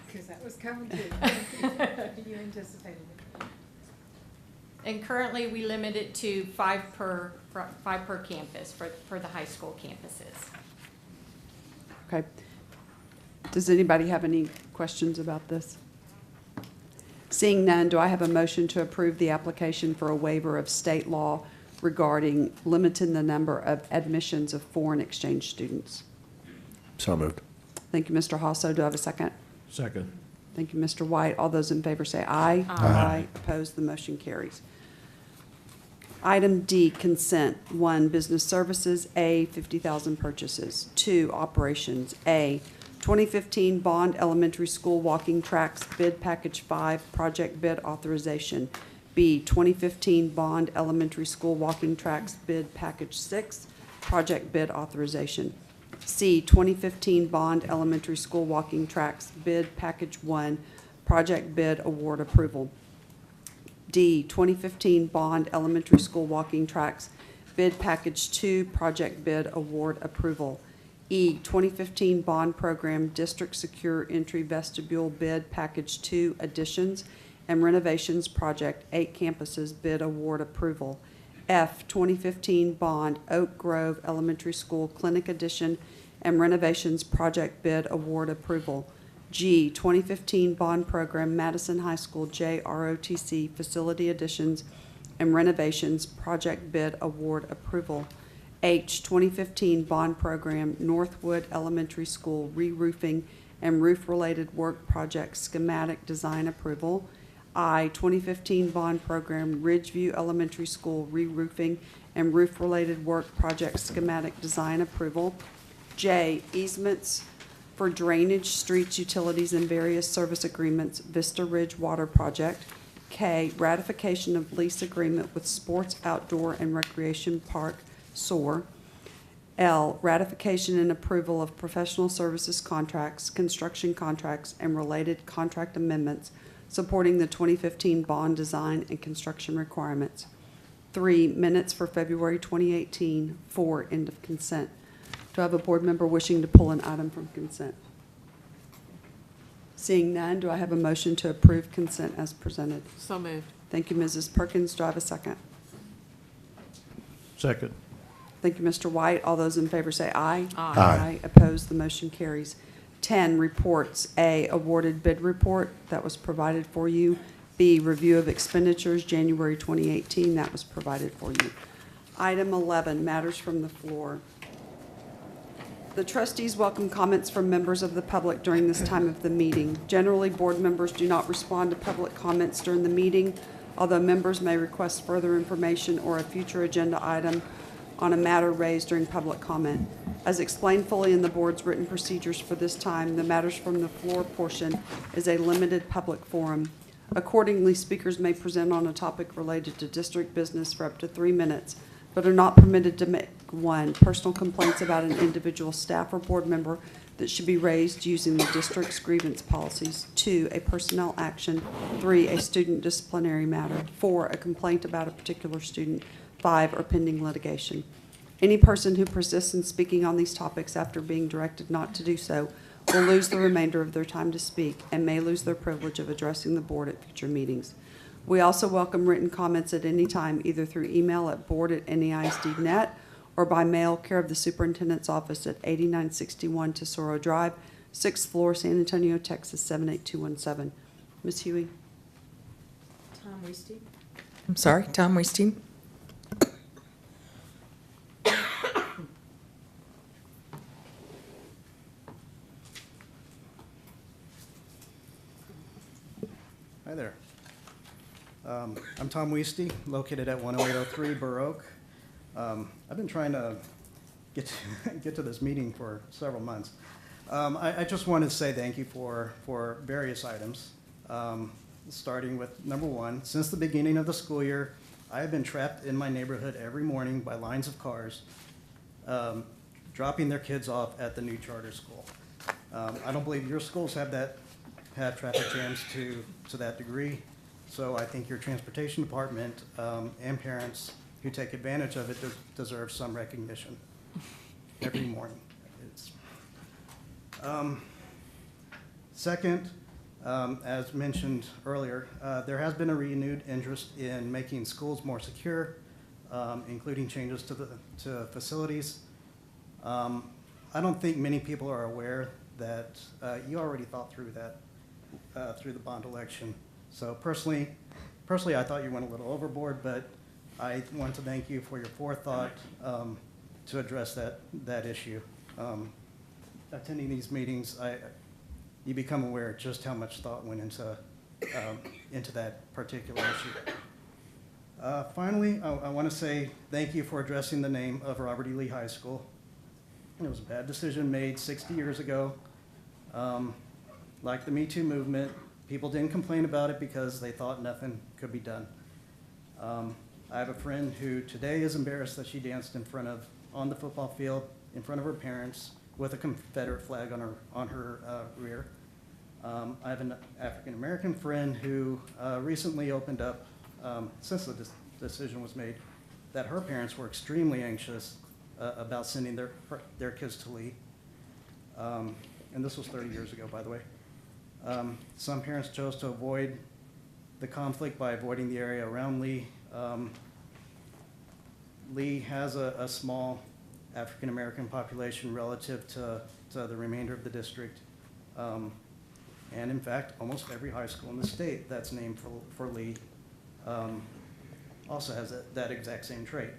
Because that was coming too. You anticipated it. And currently, we limit it to 5 per campus for the high school campuses. Okay. Does anybody have any questions about this? Seeing none, do I have a motion to approve the application for a waiver of state law regarding limiting the number of admissions of foreign exchange students? So moved. Thank you, Mr. Hasso. Do I have a second? Second. Thank you, Mr. White. All those in favor say aye. Aye. Opposed, the motion carries. Item D, consent. 1, business services. A, 50,000 purchases. 2, operations. A, 2015 Bond Elementary School Walking Tracks Bid Package 5 Project Bid Authorization. B, 2015 Bond Elementary School Walking Tracks Bid Package 6 Project Bid Authorization. C, 2015 Bond Elementary School Walking Tracks Bid Package 1 Project Bid Award Approval. D, 2015 Bond Elementary School Walking Tracks Bid Package 2 Project Bid Award Approval. E, 2015 Bond Program District Secure Entry Vestibule Bid Package 2 Additions and Renovations Project 8 Campuses Bid Award Approval. F, 2015 Bond Oak Grove Elementary School Clinic Addition and Renovations Project Bid Award Approval. G, 2015 Bond Program Madison High School JROTC Facility Additions and Renovations Project Bid Award Approval. H, 2015 Bond Program Northwood Elementary School Re-roofing and Roof-Related Work Project Schematic Design Approval. I, 2015 Bond Program Ridgeview Elementary School Re-roofing and Roof-Related Work Project Schematic Design Approval. J, easements for drainage, streets, utilities, and various service agreements, Vista Ridge Water Project. K, ratification of lease agreement with Sports Outdoor and Recreation Park, SOAR. L, ratification and approval of professional services contracts, construction contracts, and related contract amendments supporting the 2015 bond design and construction requirements. 3, minutes for February 2018. 4, end of consent. Do I have a board member wishing to pull an item from consent? Seeing none, do I have a motion to approve consent as presented? So moved. Thank you, Mrs. Perkins. Do I have a second? Second. Thank you, Mr. White. All those in favor say aye. Aye. Aye. Opposed, the motion carries. 10, reports. A, awarded bid report. That was provided for you. B, review of expenditures, January 2018. That was provided for you. Item 11, matters from the floor. The trustees welcome comments from members of the public during this time of the meeting. Generally, board members do not respond to public comments during the meeting, although members may request further information or a future agenda item on a matter raised during public comment. As explained fully in the board's written procedures for this time, the matters from the floor portion is a limited public forum. Accordingly, speakers may present on a topic related to district business for up to 3 minutes, but are not permitted to make 1, personal complaints about an individual staff or board member that should be raised using the district's grievance policies. 2, a personnel action. 3, a student disciplinary matter. 4, a complaint about a particular student. 5, or pending litigation. Any person who persists in speaking on these topics after being directed not to do so will lose the remainder of their time to speak and may lose their privilege of addressing the board at future meetings. We also welcome written comments at any time, either through email at board@neisd.net or by mail, care of the Superintendent's Office at 8961 Tesoro Drive, 6th floor, San Antonio, Texas 78217. Ms. Hughey. Tom Weisty. I'm sorry, Tom Weisty. Hi there. I'm Tom Weisty, located at 10803 Burr Oak. I've been trying to get to this meeting for several months. I just wanted to say thank you for various items, starting with number 1. Since the beginning of the school year, I have been trapped in my neighborhood every morning by lines of cars dropping their kids off at the new charter school. I don't believe your schools have traffic jams to that degree. So I think your transportation department and parents who take advantage of it deserve some recognition every morning. Second, as mentioned earlier, there has been a renewed interest in making schools more secure, including changes to facilities. I don't think many people are aware that you already thought through that through the bond election. So personally, I thought you went a little overboard, but I want to thank you for your forethought to address that issue. Attending these meetings, you become aware of just how much thought went into that particular issue. Finally, I want to say thank you for addressing the name of Robert E. Lee High School. It was a bad decision made 60 years ago. Like the Me Too movement, people didn't complain about it because they thought nothing could be done. I have a friend who today is embarrassed that she danced on the football field in front of her parents with a Confederate flag on her rear. I have an African-American friend who recently opened up, since the decision was made, that her parents were extremely anxious about sending their kids to Lee And this was 30 years ago, by the way. Some parents chose to avoid the conflict by avoiding the area around Lee. Lee has a small African-American population relative to the remainder of the district. And in fact, almost every high school in the state that's named for Lee also has that exact same trait,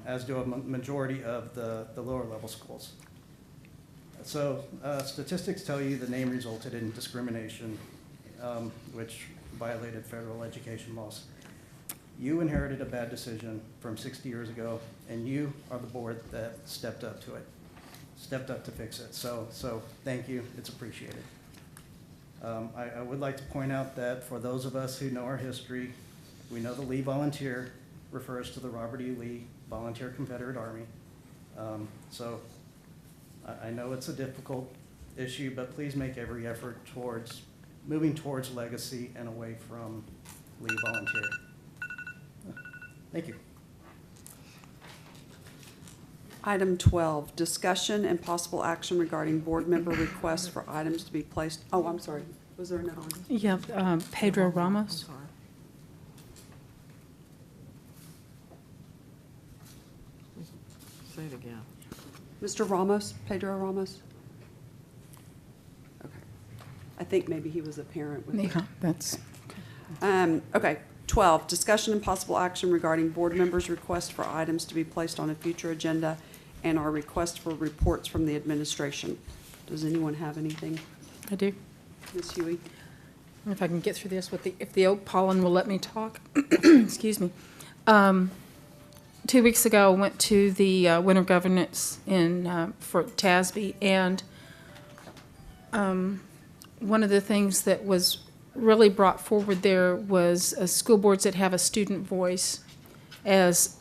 as do a majority of the lower level schools. So statistics tell you the name resulted in discrimination, which violated federal education laws. You inherited a bad decision from 60 years ago, and you are the board that stepped up to it, stepped up to fix it. So thank you, it's appreciated. I would like to point out that for those of us who know our history, we know the Lee Volunteer refers to the Robert E. Lee Volunteer Confederate Army. So I know it's a difficult issue, but please make every effort towards moving towards legacy and away from Lee Volunteer. Thank you. Item 12, discussion and possible action regarding board member requests for items to be placed. Oh, I'm sorry. Was there another one? Yeah, Pedro Ramos. Say it again. Mr. Ramos, Pedro Ramos? Okay. I think maybe he was a parent with Yeah, that's. Okay, 12, discussion and possible action regarding board members' requests for items to be placed on a future agenda and our request for reports from the administration. Does anyone have anything? I do. Ms. Hughey? If I can get through this if the oak pollen will let me talk. Excuse me. 2 weeks ago, I went to the winter governance for TASB, and one of the things that was really brought forward there was school boards that have a student voice as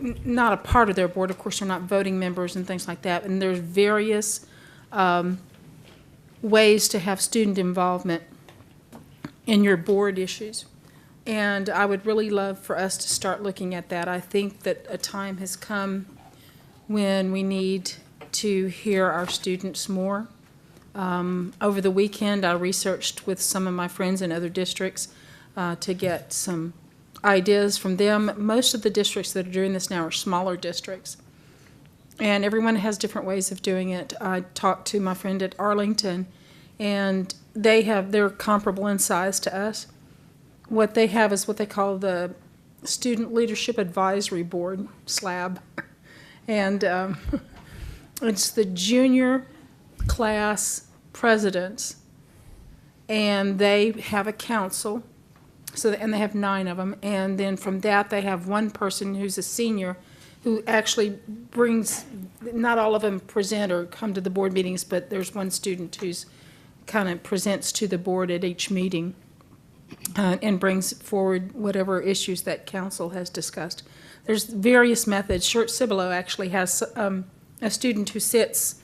not a part of their board. Of course, they're not voting members and things like that, and there's various ways to have student involvement in your board issues. And I would really love for us to start looking at that. I think that a time has come when we need to hear our students more. Over the weekend, I researched with some of my friends in other districts to get some ideas from them. Most of the districts that are doing this now are smaller districts. And everyone has different ways of doing it. I talked to my friend at Arlington, and they're comparable in size to us. What they have is what they call the Student Leadership Advisory Board, SLAB. And it's the junior class presidents, and they have a council, and they have 9 of them. And then from that, they have one person who's a senior who actually brings, not all of them present or come to the board meetings, but there's one student who's kind of presents to the board at each meeting. And brings forward whatever issues that council has discussed. There's various methods. Short Cibolo actually has a student who sits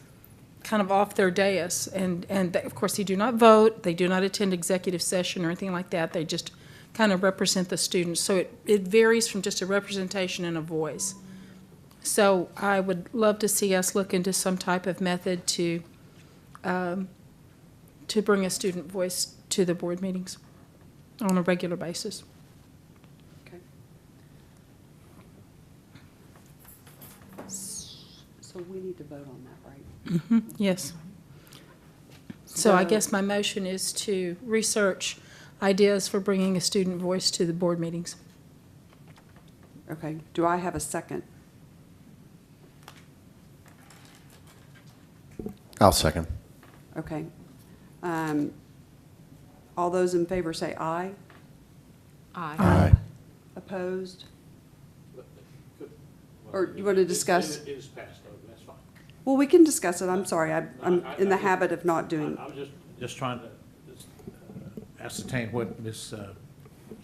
kind of off their dais, and they, of course, they do not vote, they do not attend executive session or anything like that. They just kind of represent the students. So it varies from just a representation and a voice. So I would love to see us look into some type of method to bring a student voice to the board meetings on a regular basis. Okay. So we need to vote on that, right? Mm-hmm. Yes. So I guess my motion is to research ideas for bringing a student voice to the board meetings. Okay. Do I have a second? I'll second. Okay. All those in favor say aye. Aye. Aye. Opposed? Or you want to discuss? It is passed over, that's fine. Well, we can discuss it. I'm sorry. I'm in the habit of not doing. I'm just trying to ascertain what Ms.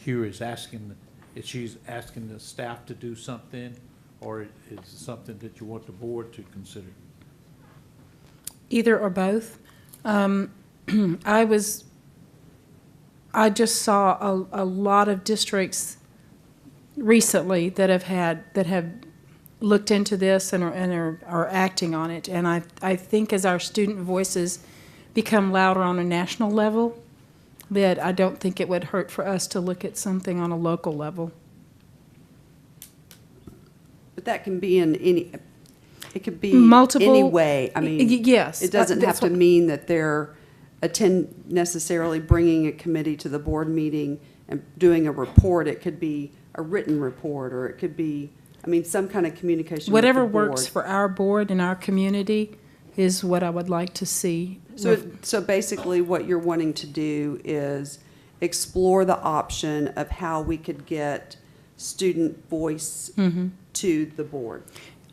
Hughey is asking. If she's asking the staff to do something, or is it something that you want the board to consider? Either or both. I just saw a lot of districts recently that have looked into this and are acting on it. And I think as our student voices become louder on a national level, that I don't think it would hurt for us to look at something on a local level. But that can be in any, it could be Multiple- any way. I mean, yes, it doesn't have that's to what- mean that they're necessarily bringing a committee to the board meeting and doing a report. It could be a written report, or it could be, I mean, some kind of communication with the Whatever board. works for our board and our community is what I would like to see. So basically, what you're wanting to do is explore the option of how we could get student voice to the board.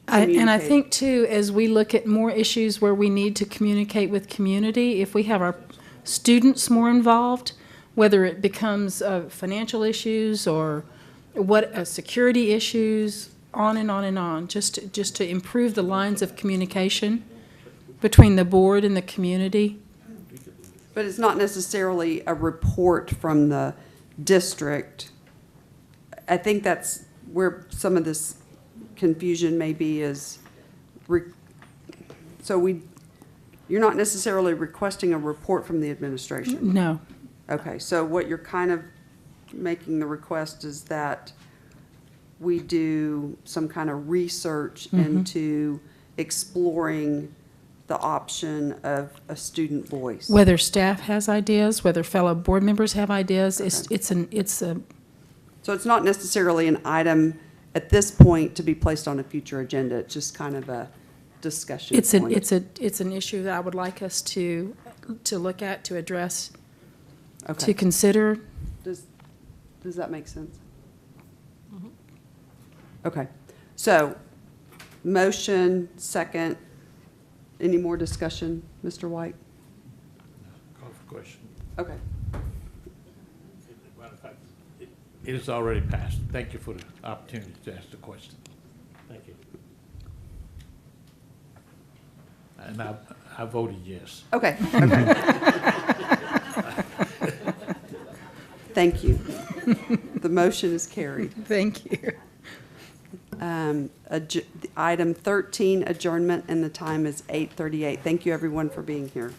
And I Communicate. think, too, as we look at more issues where we need to communicate with community, if we have our students more involved, whether it becomes financial issues or security issues, on and on and on, just to improve the lines of communication between the board and the community. But it's not necessarily a report from the district. I think that's where some of this confusion may be is, you're not necessarily requesting a report from the administration. No. Okay, so what you're kind of making the request is that we do some kind of research into exploring the option of a student voice. Whether staff has ideas, whether fellow board members have ideas, it's a. So it's not necessarily an item at this point to be placed on a future agenda. It's just kind of a discussion point. It's an issue that I would like us to look at, to address, Okay. to consider. Does that make sense? Okay, so motion, second. Any more discussion, Mr. White? Call for question. Okay. Matter of fact, it is already passed. Thank you for the opportunity to ask the question. Thank you. And I voted yes. Okay. Thank you. The motion is carried. Thank you. Item 13, adjournment, and the time is 8:38. Thank you, everyone, for being here.